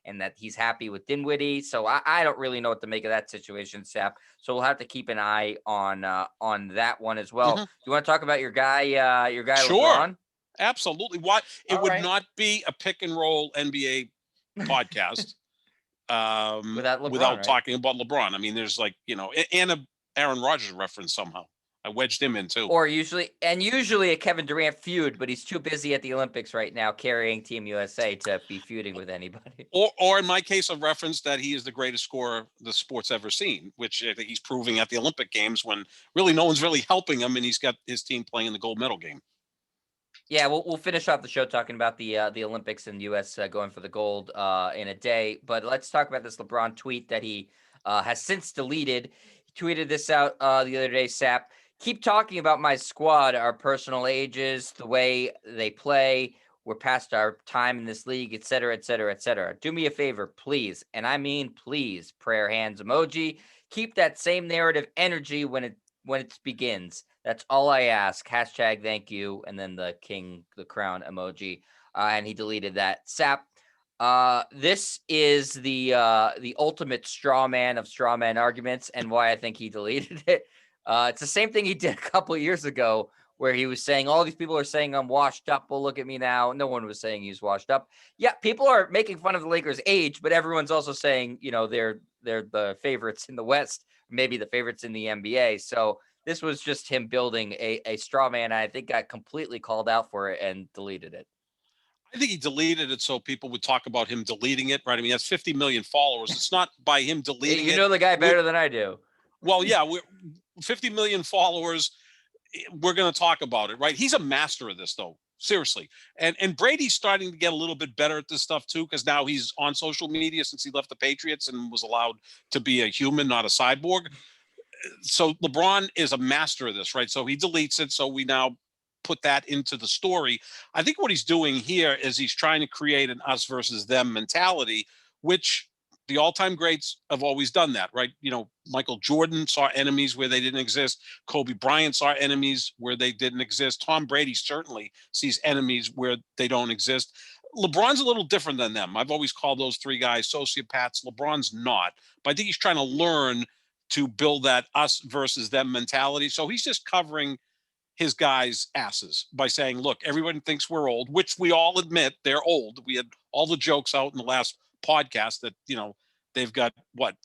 and that he's happy with Dinwiddie. So I don't really know what to make of that situation, Sap. So we'll have to keep an eye on that one as well. Mm-hmm. Do you want to talk about your guy Sure. LeBron? Absolutely. Why it All would right. not be a pick and roll NBA podcast Without LeBron, without right? talking about LeBron. I mean, there's and a Aaron Rodgers reference somehow. I wedged him in too. Or usually a Kevin Durant feud, but he's too busy at the Olympics right now carrying Team USA to be feuding with anybody. Or in my case, a reference that he is the greatest scorer the sport's ever seen, which I think he's proving at the Olympic Games when really no one's really helping him, and he's got his team playing in the gold medal game. Yeah, we'll finish off the show talking about the Olympics and U.S. Going for the gold in a day. But let's talk about this LeBron tweet that he has since deleted. He tweeted this out the other day, Sap. Keep talking about my squad, our personal ages, the way they play. We're past our time in this league, et cetera, et cetera, et cetera. Do me a favor, please. And I mean, please, prayer hands emoji. Keep that same narrative energy when it begins. That's all I ask. Hashtag thank you. And then the crown emoji. And he deleted that. Sap. This is the ultimate straw man of straw man arguments and why I think he deleted it. It's the same thing he did a couple of years ago where he was saying, all these people are saying I'm washed up. Well, look at me now. No one was saying he's washed up. Yeah, people are making fun of the Lakers' age, but everyone's also saying, they're the favorites in the West, maybe the favorites in the NBA. So this was just him building a straw man. I think got completely called out for it and deleted it. I think he deleted it so people would talk about him deleting it, right? I mean, that's 50 million followers. It's not by him deleting it. You know the guy better than I do. Well, yeah, we're 50 million followers. We're going to talk about it, right? He's a master of this, though. Seriously. And Brady's starting to get a little bit better at this stuff, too, because now he's on social media since he left the Patriots and was allowed to be a human, not a cyborg. So LeBron is a master of this, right? So he deletes it. So we now put that into the story. I think what he's doing here is he's trying to create an us versus them mentality, which the all-time greats have always done that, right? Michael Jordan saw enemies where they didn't exist. Kobe Bryant saw enemies where they didn't exist. Tom Brady certainly sees enemies where they don't exist. LeBron's a little different than them. I've always called those three guys sociopaths. LeBron's not, but I think he's trying to learn to build that us versus them mentality. So he's just covering his guys' asses by saying, look, everyone thinks we're old, which we all admit they're old. We had all the jokes out in the last podcast that, they've got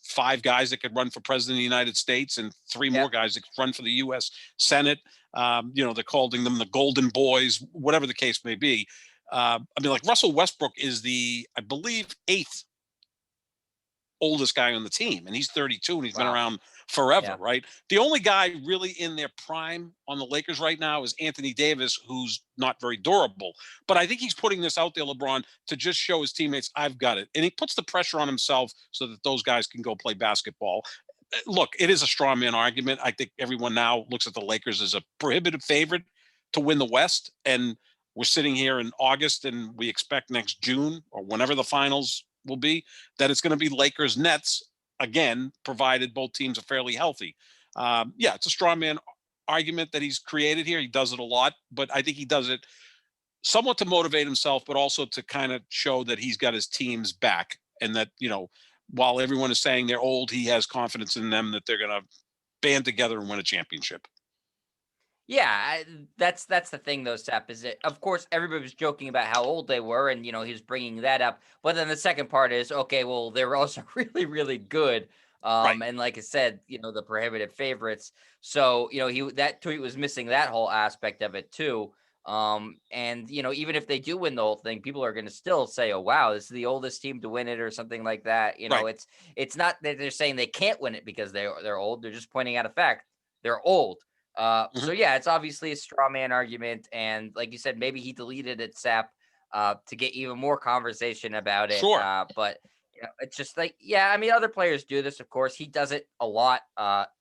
5 guys that could run for president of the United States and 3 more guys that could run for the U.S. Senate. They're calling them the Golden Boys, whatever the case may be. I mean, like Russell Westbrook is I believe, 8th oldest guy on the team, and he's 32 and he's been around forever, right? The only guy really in their prime on the Lakers right now is Anthony Davis, who's not very durable. But I think he's putting this out there, LeBron, to just show his teammates, I've got it. And he puts the pressure on himself so that those guys can go play basketball. Look, it is a straw man argument. I think everyone now looks at the Lakers as a prohibitive favorite to win the West, and we're sitting here in August, and we expect next June or whenever the finals will be that it's going to be Lakers Nets again, provided both teams are fairly healthy. Yeah, it's a straw man argument that he's created here. He does it a lot, but I think he does it somewhat to motivate himself, but also to kind of show that he's got his teams back, and that, while everyone is saying they're old, he has confidence in them that they're going to band together and win a championship. Yeah, that's the thing though, Sep, is that of course everybody was joking about how old they were, and he was bringing that up. But then the second part is, okay, well, they were also really, really good. Right. And like I said, the prohibitive favorites. So, that tweet was missing that whole aspect of it too. And even if they do win the whole thing, people are going to still say, "Oh, wow, this is the oldest team to win it," or something like that. Right. It's not that they're saying they can't win it because they're old. They're just pointing out a fact. They're old. So yeah, it's obviously a straw man argument, and like you said, maybe he deleted it, Sap, to get even more conversation about it. Sure. But it's just like, yeah, I mean, other players do this, of course. He does it a lot,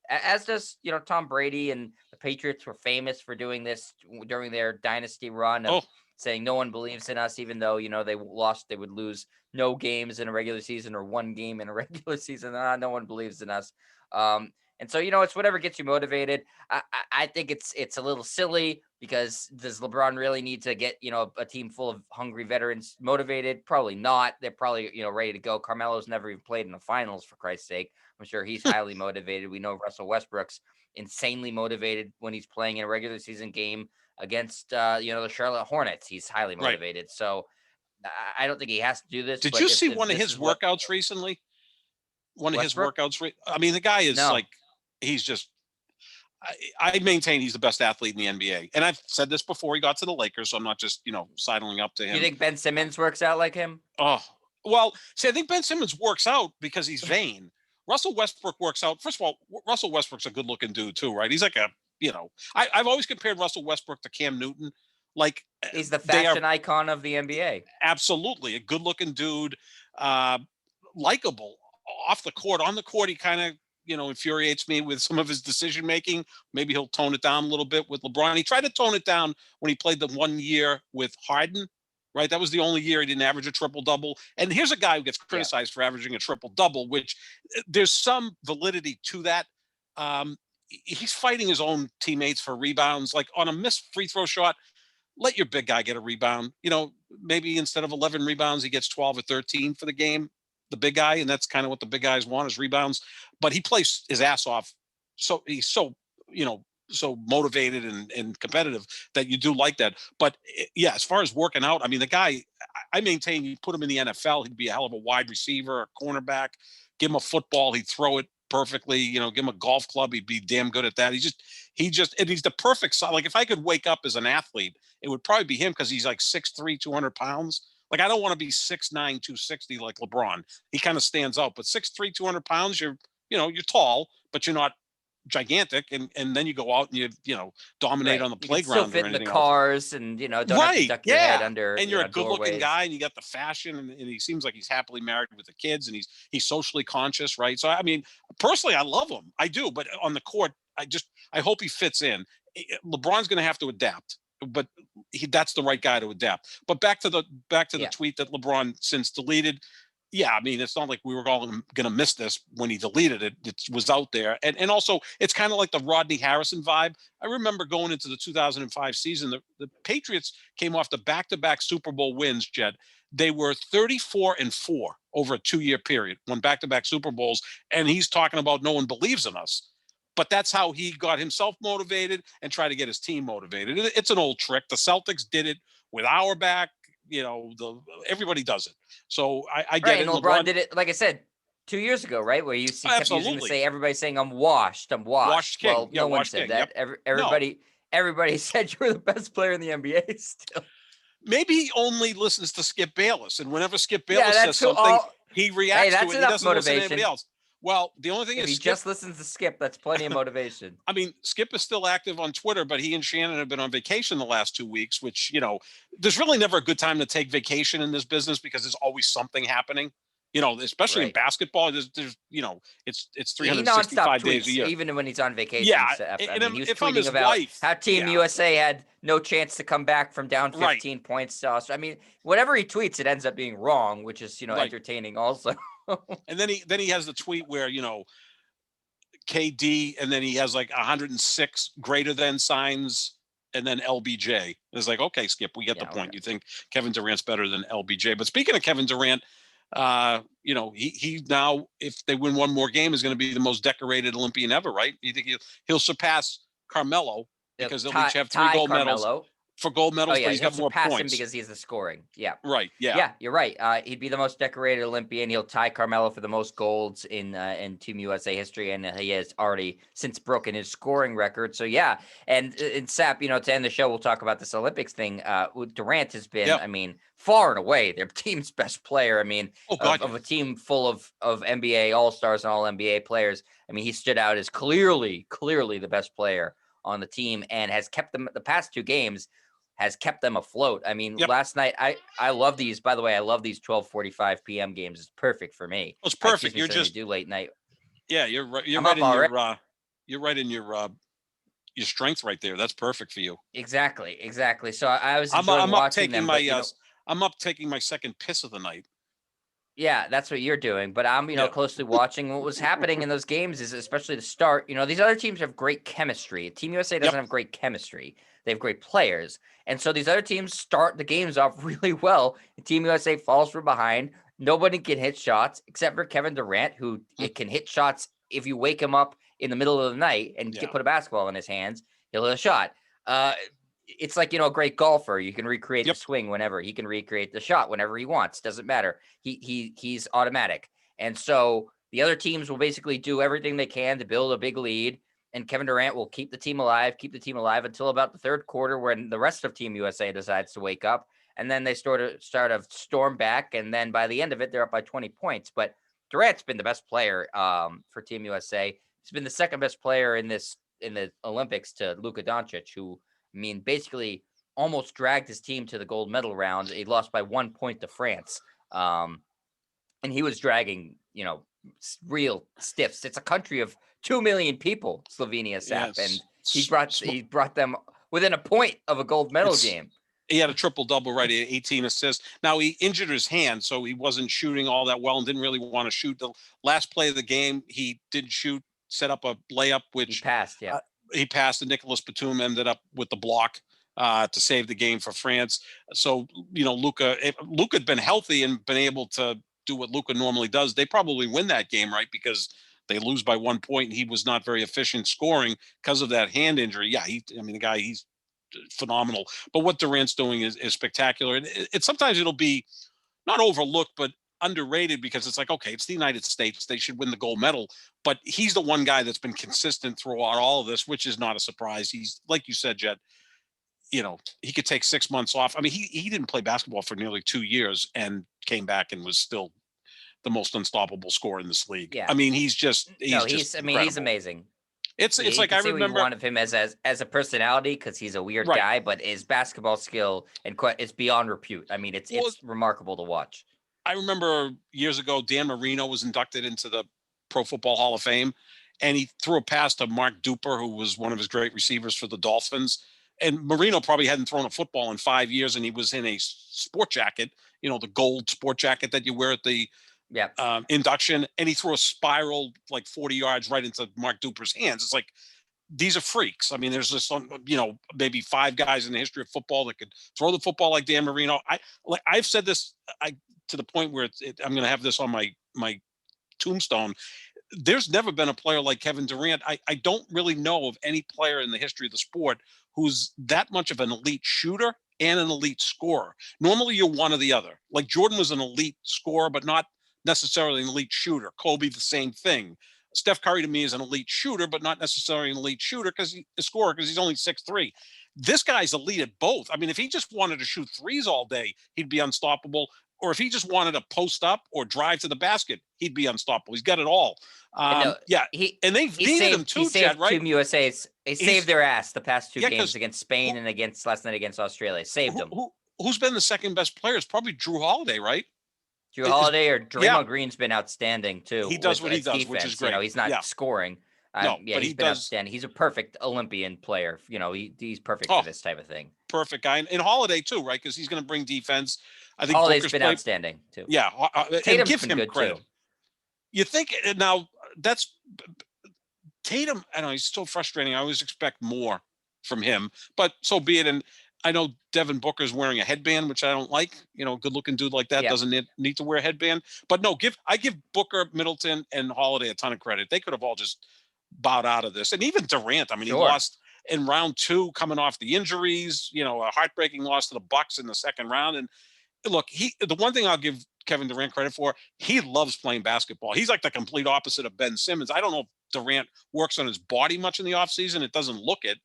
as does Tom Brady, and the Patriots were famous for doing this during their dynasty run of saying no one believes in us, even though they would lose no games in a regular season or one game in a regular season. No one believes in us. And so, it's whatever gets you motivated. I think it's a little silly, because does LeBron really need to get, a team full of hungry veterans motivated? Probably not. They're probably, ready to go. Carmelo's never even played in the finals, for Christ's sake. I'm sure he's highly motivated. We know Russell Westbrook's insanely motivated when he's playing in a regular season game against, the Charlotte Hornets. He's highly motivated. Right. So I don't think he has to do this. Did you see one of his workouts recently? One of his workouts. I mean, the guy is he's just, I maintain he's the best athlete in the NBA. And I've said this before he got to the Lakers, so I'm not just, sidling up to him. You think Ben Simmons works out like him? Oh, well, see, I think Ben Simmons works out because he's vain. Russell Westbrook works out. First of all, Russell Westbrook's a good looking dude too, right? He's like I've always compared Russell Westbrook to Cam Newton. Like, he's the fashion icon of the NBA. Absolutely. A good looking dude, likable off the court. On the court, he kind of, infuriates me with some of his decision making. Maybe he'll tone it down a little bit with LeBron. He tried to tone it down when he played the 1 year with Harden, right? That was the only year he didn't average a triple-double. And here's a guy who gets criticized for averaging a triple-double, which there's some validity to that. He's fighting his own teammates for rebounds. Like, on a missed free throw shot, let your big guy get a rebound. Maybe instead of 11 rebounds, he gets 12 or 13 for the game, the big guy. And that's kind of what the big guys want, is rebounds. But he plays his ass off. So he's so motivated and competitive that you do like that. But yeah, as far as working out, I mean, the guy, I maintain you put him in the NFL, he'd be a hell of a wide receiver, a cornerback. Give him a football, he'd throw it perfectly. Give him a golf club, he'd be damn good at that. He's the perfect size. Like, if I could wake up as an athlete, it would probably be him, because he's like 6'3", 200 pounds. Like, I don't want to be 6'9", 260 like LeBron. He kind of stands out. But 6'3", 200 pounds, you're tall, but you're not gigantic, and then you go out and you dominate on the playground. Still fit in the cars, and don't have to duck your head under. And you're a good-looking doorways. guy, and you got the fashion, and he seems like he's happily married with the kids, and he's socially conscious, right? So, I mean, personally, I love him, I do. But on the court, I hope he fits in. LeBron's going to have to adapt, but that's the right guy to adapt. But back to the tweet that LeBron since deleted. Yeah, I mean, it's not like we were all going to miss this when he deleted it. It was out there. And also, it's kind of like the Rodney Harrison vibe. I remember going into the 2005 season, the Patriots came off the back-to-back Super Bowl wins, Jed. They were 34-4 over a 2-year period, won back-to-back Super Bowls, and he's talking about no one believes in us. But that's how he got himself motivated and tried to get his team motivated. It's an old trick. The Celtics did it with our back. Everybody does it. So I get it. And LeBron did it, like I said, 2 years ago, right? Where kept using to say, everybody saying, "I'm washed. I'm washed." Washed king. Well, no one said that. Yep. Everybody said you were the best player in the NBA still. Maybe he only listens to Skip Bayless, and whenever Skip Bayless says something, he reacts to it. He doesn't listen to anybody else. Well, the only thing is, if he just listens to Skip, that's plenty of motivation. I mean, Skip is still active on Twitter, but he and Shannon have been on vacation the last 2 weeks, which, there's really never a good time to take vacation in this business, because there's always something happening. Especially in Right. basketball, there's it's He nonstop 365 days a tweets, year. even when he's on vacation. Yeah, Seth. I and mean, he was if I'm tweeting his about wife, how Team yeah, USA had no chance to come back from down right, 15 points to us. I mean, whatever he tweets, it ends up being wrong, which is right. entertaining also. And then he has the tweet where KD, and then he has like 106 greater than signs, and then LBJ. It's like, okay, Skip, we get the Yeah. Okay. point. You think Kevin Durant's better than LBJ. But speaking of Kevin Durant, he now, if they win one more game, is going to be the most decorated Olympian ever, right? You think he'll surpass Carmelo They'll because they'll each tie have three tie gold medals Carmelo. for gold Oh medals, but yeah, he's he'll got more surpass him points. because he has the scoring. Yeah. Right. Yeah. Yeah, you're right. He'd be the most decorated Olympian. He'll tie Carmelo for the most golds in Team USA history, and he has already since broken his scoring record. So yeah, and Sap, to end the show, we'll talk about this Olympics thing. Durant has been, Yeah. I mean, far and away their team's best player. I mean, Oh of, God. Yeah. of a team full of NBA All Stars and All NBA players. I mean, he stood out as clearly the best player on the team, and has kept them the past two games. Has kept them afloat. I mean, Yep. last night, I love these. By the way, I love these 12:45 p.m. games. It's perfect for me. It's It gives perfect. me You're something to just do late night. Yeah. You're right. I'm up already. You're right in your strength right there. That's perfect for you. Exactly. So I was I'm enjoying I'm up watching taking them, my but I'm up taking my second piss of the night. yeah, that's what you're doing. But I'm, Yeah. closely watching what was happening in those games. Is especially the start. These other teams have great chemistry. Team USA doesn't Yep. have great chemistry. They have great players, and so these other teams start the games off really well. Team USA falls from behind. Nobody can hit shots except for Kevin Durant, who it can hit shots if you wake him up in the middle of the night and Yeah. put a basketball in his hands. He'll hit a shot. It's like a great golfer. You can recreate Yep. the swing whenever. He can recreate the shot whenever he wants. Doesn't matter. He's automatic. And so the other teams will basically do everything they can to build a big lead. And Kevin Durant will keep the team alive until about the third quarter, when the rest of Team USA decides to wake up. And then they start to storm back. And then by the end of it, they're up by 20 points. But Durant's been the best player for Team USA. He's been the second best player in the Olympics to Luka Doncic, who, I mean, basically almost dragged his team to the gold medal round. He lost by 1 point to France. And he was dragging, real stiffs. It's a country of 2 million people, Slovenia, Sap. Yes. And he brought them within a point of a gold medal game. He had a triple-double, right? He had 18 assists. Now, he injured his hand, so he wasn't shooting all that well and didn't really want to shoot. The last play of the game, he didn't shoot, set up a layup, which He passed, yeah. He passed, and Nicolas Batum ended up with the block to save the game for France. So, Luka, if Luka had been healthy and been able to do what Luka normally does, they probably win that game, right? Because they lose by 1 point, and he was not very efficient scoring because of that hand injury. Yeah, the guy, he's phenomenal. But what Durant's doing is spectacular. And sometimes it'll be not overlooked, but underrated, because it's like, okay, it's the United States. They should win the gold medal. But he's the one guy that's been consistent throughout all of this, which is not a surprise. He's, like you said, Jed, he could take 6 months off. I mean, he didn't play basketball for nearly 2 years and came back and was still the most unstoppable scorer in this league. Yeah. I mean, he's incredible. He's amazing. It's You like, can I say what you remember want of him as a personality, because he's a weird Right. guy, but his basketball skill it's beyond repute. I mean, it's remarkable to watch. I remember years ago, Dan Marino was inducted into the Pro Football Hall of Fame, and he threw a pass to Mark Duper, who was one of his great receivers for the Dolphins. And Marino probably hadn't thrown a football in 5 years, and he was in a sport jacket, the gold sport jacket that you wear at the induction, and he threw a spiral like 40 yards right into Mark Duper's hands. It's like, these are freaks. I mean, there's just maybe 5 guys in the history of football that could throw the football like Dan Marino. I've said this to the point where I'm going to have this on my tombstone. There's never been a player like Kevin Durant. I don't really know of any player in the history of the sport who's that much of an elite shooter and an elite scorer. Normally, you're one or the other. Like Jordan was an elite scorer, but not necessarily an elite shooter. Kobe, the same thing. Steph Curry to me is an elite shooter, but not necessarily an elite shooter because a scorer, because he's only 6'3". This guy's elite at both. I mean, if he just wanted to shoot threes all day, he'd be unstoppable. Or if he just wanted to post up or drive to the basket, he'd be unstoppable. He's got it all. And they've needed him too, Chad, right? Team USA. He saved their ass the past 2 games against Spain and against last night against Australia. Saved them. Who's been the second best player? It's probably Drew Holiday, right? Drew Holiday or Yeah, Draymond Green's been outstanding too he does with what he its does, which is defense. You know, great. he's not Yeah, scoring. no, Yeah, but he he's been does. outstanding. He's a perfect Olympian player. You know, he's perfect for Oh, this type of thing. perfect guy, and Holiday too, right? Because he's going to bring defense. I think Holiday's Booker's been played. outstanding too. Yeah, and Tatum's give been him good credit. too. You think now that's Tatum. I know he's still frustrating. I always expect more from him, but so be it. And I know Devin Booker's wearing a headband, which I don't like. You know, good looking dude like that Yep. doesn't need to wear a headband. But no, I give Booker, Middleton, and Holiday a ton of credit. They could have all just bowed out of this. And even Durant, I mean, he Sure. lost in round 2 coming off the injuries, you know, a heartbreaking loss to the Bucks in the second round. And look, the one thing I'll give Kevin Durant credit for, he loves playing basketball. He's like the complete opposite of Ben Simmons. I don't know if Durant works on his body much in the offseason. It doesn't look it,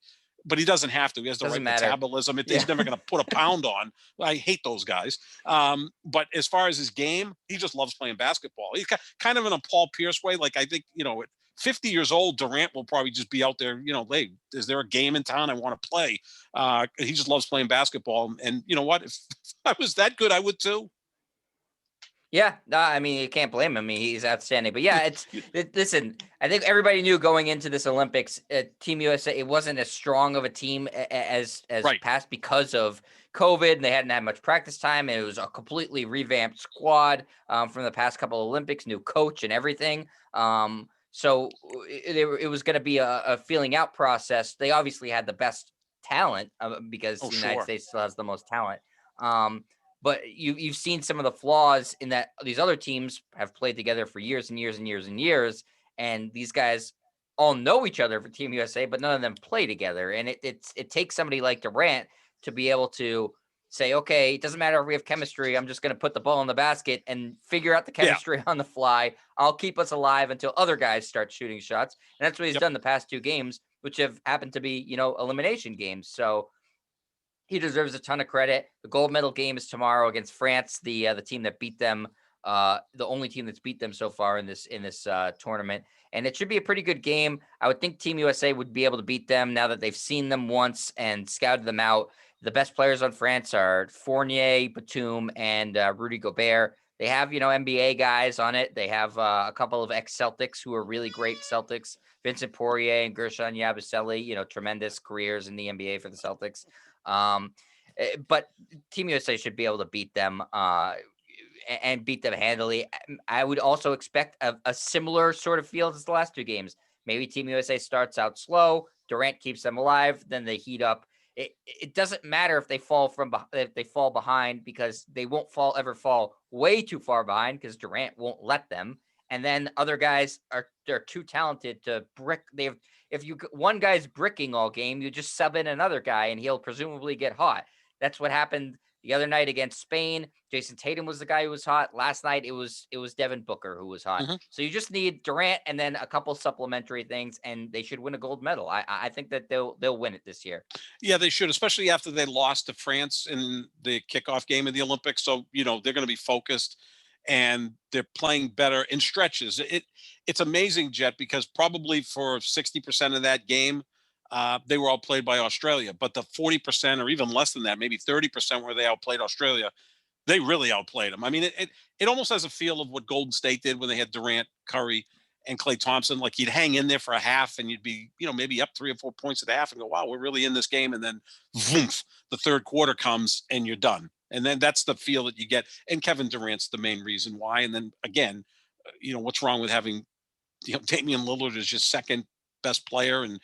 but he doesn't have to. He has the Doesn't right matter. metabolism. Yeah. He's never going to put a pound on. I hate those guys. But as far as his game, he just loves playing basketball. He's kind of in a Paul Pierce way. Like, I think, you know, at 50 years old, Durant will probably just be out there, you know, hey, is there a game in town I want to play? He just loves playing basketball. And you know what? If I was that good, I would too. Yeah, no, I mean you can't blame him. I mean he's outstanding. But yeah, listen. I think everybody knew going into this Olympics, Team USA it wasn't as strong of a team as Right. past because of COVID, and they hadn't had much practice time. And it was a completely revamped squad from the past couple of Olympics, new coach and everything. So it was going to be a feeling out process. They obviously had the best talent because Oh, the United sure. States still has the most talent. But you've seen some of the flaws in that these other teams have played together for years and years and years and years, and these guys all know each other for Team USA, but none of them play together. And it takes somebody like Durant to be able to say, okay, it doesn't matter if we have chemistry. I'm just going to put the ball in the basket and figure out the Yeah. chemistry on the fly. I'll keep us alive until other guys start shooting shots, and that's what he's Yep. done the past 2 games, which have happened to be elimination games. So he deserves a ton of credit. The gold medal game is tomorrow against France, the team that beat them, the only team that's beat them so far in this tournament. And it should be a pretty good game. I would think Team USA would be able to beat them now that they've seen them once and scouted them out. The best players on France are Fournier, Batum, and Rudy Gobert. They have NBA guys on it. They have a couple of ex-Celtics who are really great Celtics. Vincent Poirier and Gershon Yabusele, tremendous careers in the NBA for the Celtics. But Team USA should be able to beat them and beat them handily. I would also expect a similar sort of field as the last 2 games. Maybe Team USA starts out slow, Durant keeps them alive, then they heat up. It doesn't matter if they fall behind because they won't ever fall way too far behind because Durant won't let them. And then other guys they're too talented to brick. If one guy's bricking all game, you just sub in another guy and he'll presumably get hot. That's what happened the other night against Spain. Jason Tatum was the guy who was hot. Last night it was Devin Booker who was hot. Mm-hmm. So you just need Durant and then a couple supplementary things, and they should win a gold medal. I think that they'll win it this year. Yeah, they should, especially after they lost to France in the kickoff game of the Olympics. So, you know, they're going to be focused and they're playing better in stretches. It's amazing, Jet, because probably for 60% of that game, they were all played by Australia. But the 40% or even less than that, maybe 30% where they outplayed Australia, they really outplayed them. I mean, it almost has a feel of what Golden State did when they had Durant, Curry, and Klay Thompson. Like you'd hang in there for a half and you'd be, you know, maybe up 3 or 4 points at the half and go, wow, we're really in this game. And then voomf, the third quarter comes and you're done. And then that's the feel that you get. And Kevin Durant's the main reason why. And then again, you know, what's wrong with having, you know, Damian Lillard is just second best player and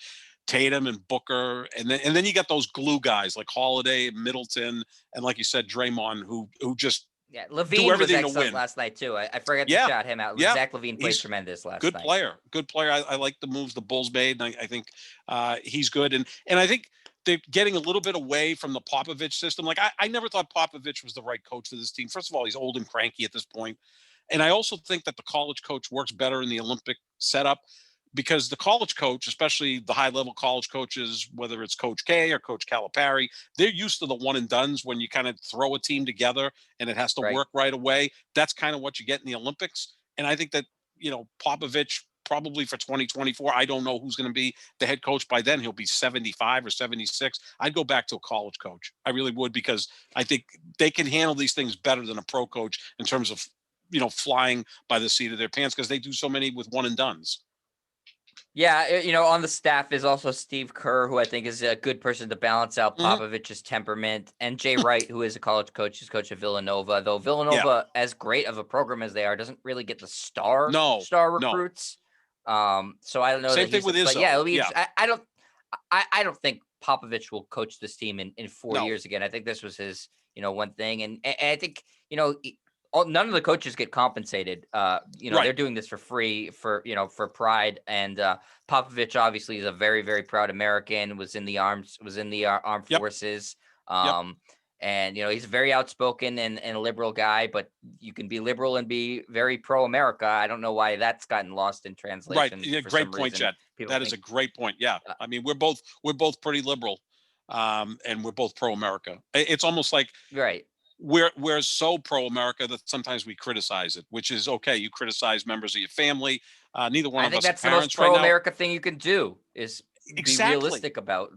Tatum and Booker, and then you got those glue guys like Holiday, Middleton, and like you said, Draymond, who just Yeah, do Levine was everything to excellent win. last night too. I forgot to Yeah, shout him out. yeah, Zach Levine played he's tremendous last good night. player. Good player. I like the moves the Bulls made, and I think he's good. And I think they're getting a little bit away from the Popovich system. Like I never thought Popovich was the right coach for this team. First of all, he's old and cranky at this point. And I also think that the college coach works better in the Olympic setup because the college coach, especially the high level college coaches, whether it's Coach K or Coach Calipari, they're used to the one and dones when you kind of throw a team together and it has to Right. work right away. That's kind of what you get in the Olympics. And I think that, you know, Popovich probably for 2024, I don't know who's going to be the head coach by then. He'll be 75 or 76. I'd go back to a college coach. I really would, because I think they can handle these things better than a pro coach in terms of flying by the seat of their pants because they do so many with one and dones. Yeah, on the staff is also Steve Kerr, who I think is a good person to balance out Mhm. Popovich's temperament, and Jay Wright, who is a college coach, he's coach of Villanova. Though Yeah. Villanova, as great of a program as they are, doesn't really get the star No. No. recruits. So I don't know Same that thing he's, with but yeah, Izzo. it'll be Yeah. interesting. I don't think Popovich will coach this team in 4 years again. I think this was his, one thing, and I think none of the coaches get compensated. Right. They're doing this for free for pride. And Popovich obviously is a very, very proud American, was in the armed Yep. forces. Yep. And he's a very outspoken and a liberal guy, but you can be liberal and be very pro America. I don't know why that's gotten lost in Right. translation Yeah, for great some point, reason. Chad. People That is think a great point. Yeah. uh, I mean, we're both pretty liberal. And we're both pro America. It's almost like right. we're so pro America that sometimes we criticize it, which is okay. You criticize members of your family. Neither one I of think us are that's the most parents right pro now. America thing you can do is be Exactly. realistic about.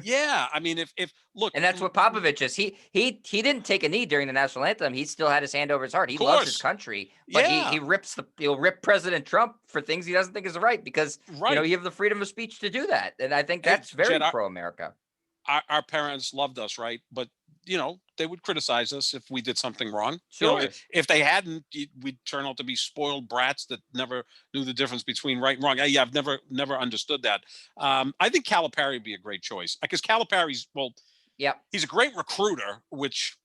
Yeah. I mean, if look, And that's what Popovich is. He didn't take a knee during the national anthem. He still had his hand over his heart. He loves his course. country, but he Yeah. he'll rip President Trump for things he doesn't think is right because Right. you have the freedom of speech to do that. And I think Hey, that's Jed, very pro America. our parents loved us, right? But they would criticize us if we did something wrong. Sure. If they hadn't, we'd turn out to be spoiled brats that never knew the difference between right and wrong. Yeah, I've never understood that. I think Calipari would be a great choice because Calipari's Yep. he's a great recruiter, which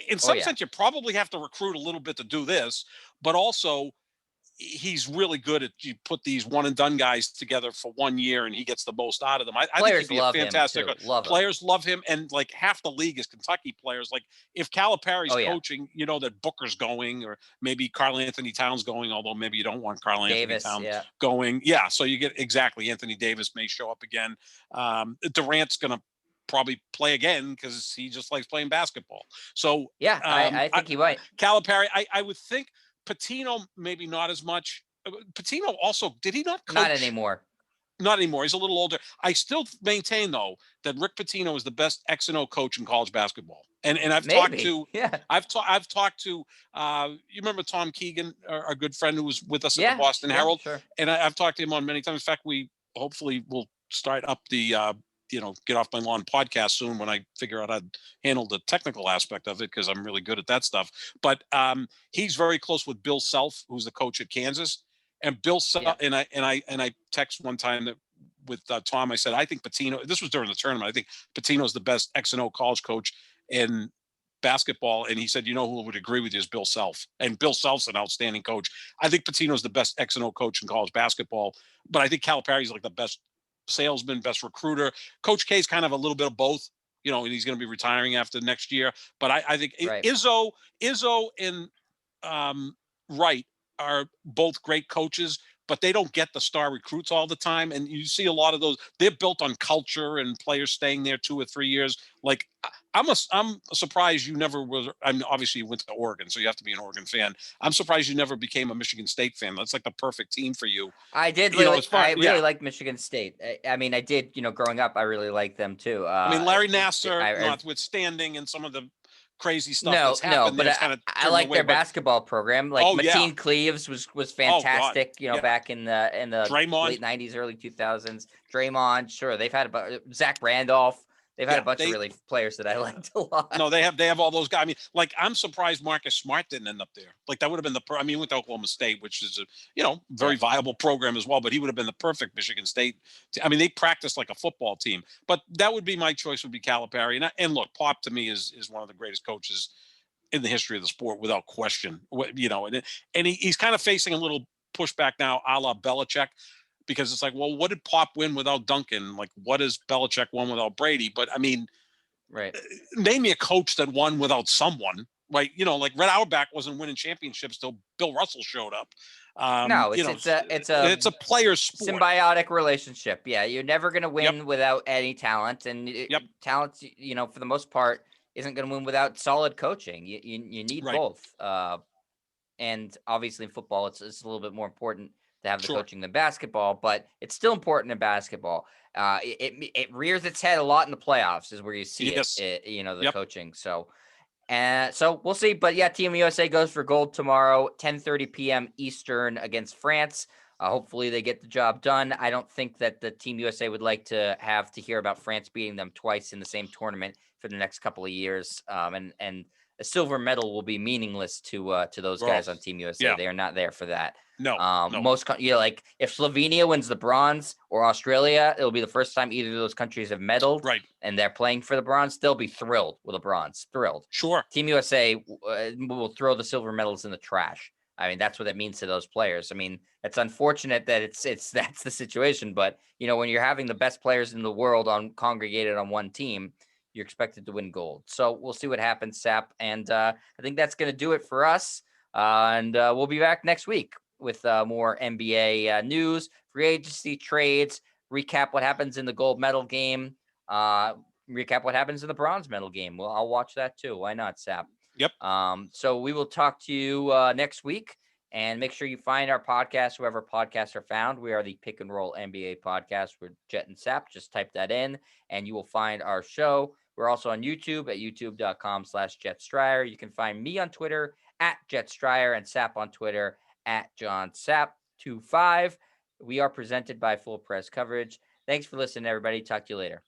in Oh some yeah. sense you probably have to recruit a little bit to do this, but also he's really good at you put these one and done guys together for 1 year and he gets the most out of them. I think he'd Players be a love him fantastic. too. Love him. Players love him, and like half the league is Kentucky players. Like if Calipari's Oh yeah. coaching, that Booker's going, or maybe Carl Anthony Towns going. Although maybe you don't want Carl Anthony Davis. Towns Yeah. going. Yeah, so you get exactly Anthony Davis may show up again. Durant's gonna probably play again because he just likes playing basketball. So Yeah. I think he might. Calipari, I would think Patino maybe not as much. Patino also did he not Not coach? anymore. Not anymore. He's a little older. I still maintain though that Rick Pitino is the best X and O coach in college basketball. And I've talked Maybe. to Yeah. I've talked to you remember Tom Keegan, our good friend who was with us at the Yeah. Boston Yeah. Herald, Sure. and I've talked to him on many times. In fact, we hopefully will start up the get off my lawn podcast soon when I figure out how to handle the technical aspect of it because I'm really good at that stuff. But he's very close with Bill Self, who's the coach at Kansas. And Bill Yeah. and I text one time that with Tom, I said I think Patino. This was during the tournament. I think Patino's the best X and O college coach in basketball, and he said, who would agree with you is Bill Self, and Bill Self's an outstanding coach. I think Patino's the best X and O coach in college basketball, but I think Calipari's like the best salesman, best recruiter. Coach K's kind of a little bit of both. And he's going to be retiring after next year. But I think Right. Izzo, and Wright are both great coaches, but they don't get the star recruits all the time. And you see a lot of those. They're built on culture and players staying there 2 or 3 years. Like I'm surprised you never was. I mean, obviously you went to Oregon, so you have to be an Oregon fan. I'm surprised you never became a Michigan State fan. That's like the perfect team for you. I did As far I really yeah. like Michigan State. I mean, I did, growing up, I really liked them too. I mean, Larry Nassar, I notwithstanding, and some of the crazy stuff no, that's no, happened but there, it's kind of I turned like away. their But basketball program. Like oh yeah, Mateen Cleaves was oh god, fantastic, yeah, back in the Draymond, late '90s, early 2000s. Draymond, sure, they've had Zach Randolph. They've had a yeah, bunch of they really players that I liked a lot. no, they have all those guys. I mean, like I'm surprised Marcus Smart didn't end up there. Like that would have been I mean, with Oklahoma State, which is a very Yeah, viable program as well, but he would have been the perfect Michigan State. I mean, they practice like a football team. But that would be my choice. Would be Calipari. And look, Pop to me is one of the greatest coaches in the history of the sport without question. And he's kind of facing a little pushback now, a la Belichick. Because it's like, well, what did Pop win without Duncan? Like, what has Belichick won without Brady? But I mean, right. name me a coach that won without someone. Like like Red Auerbach wasn't winning championships till Bill Russell showed up. No, it's a It's a player's sport. symbiotic relationship. Yeah, you're never going to Yep. win without any talent, and Yep. talent, for the most part, isn't going to win without solid coaching. You need Right. both. And obviously in football, it's a little bit more important to have the Sure. coaching than basketball, but it's still important in basketball. It rears its head a lot in the playoffs, is where you see Yes. the Yep. coaching. So And so we'll see. But yeah, Team USA goes for gold tomorrow, 10:30 p.m. Eastern against France. Hopefully they get the job done. I don't think that the Team USA would like to have to hear about France beating them twice in the same tournament for the next couple of years. And a silver medal will be meaningless to those Well, guys on Team USA. yeah, They are not there for that. no, no, Like if Slovenia wins the bronze or Australia, it'll be the first time either of those countries have medaled right, and they're playing for the bronze. They'll be thrilled with a bronze. Thrilled. sure, Team USA will throw the silver medals in the trash. I mean, that's what it means to those players. I mean, it's unfortunate that it's that's the situation, but when you're having the best players in the world congregated on one team, you're expected to win gold. So we'll see what happens, Sap. And I think that's going to do it for us. And we'll be back next week with more NBA news, free agency trades, recap what happens in the gold medal game, recap what happens in the bronze medal game. Well, I'll watch that too. Why not, Sap? yep. So we will talk to you next week. And make sure you find our podcast wherever podcasts are found. We are the Pick and Roll NBA podcast with Jet and Sap. Just type that in and you will find our show. We're also on YouTube at youtube.com/JetStryer. You can find me on Twitter at JetStryer and Sap on Twitter at JohnSap25. We are presented by Full Press Coverage. Thanks for listening, everybody. Talk to you later.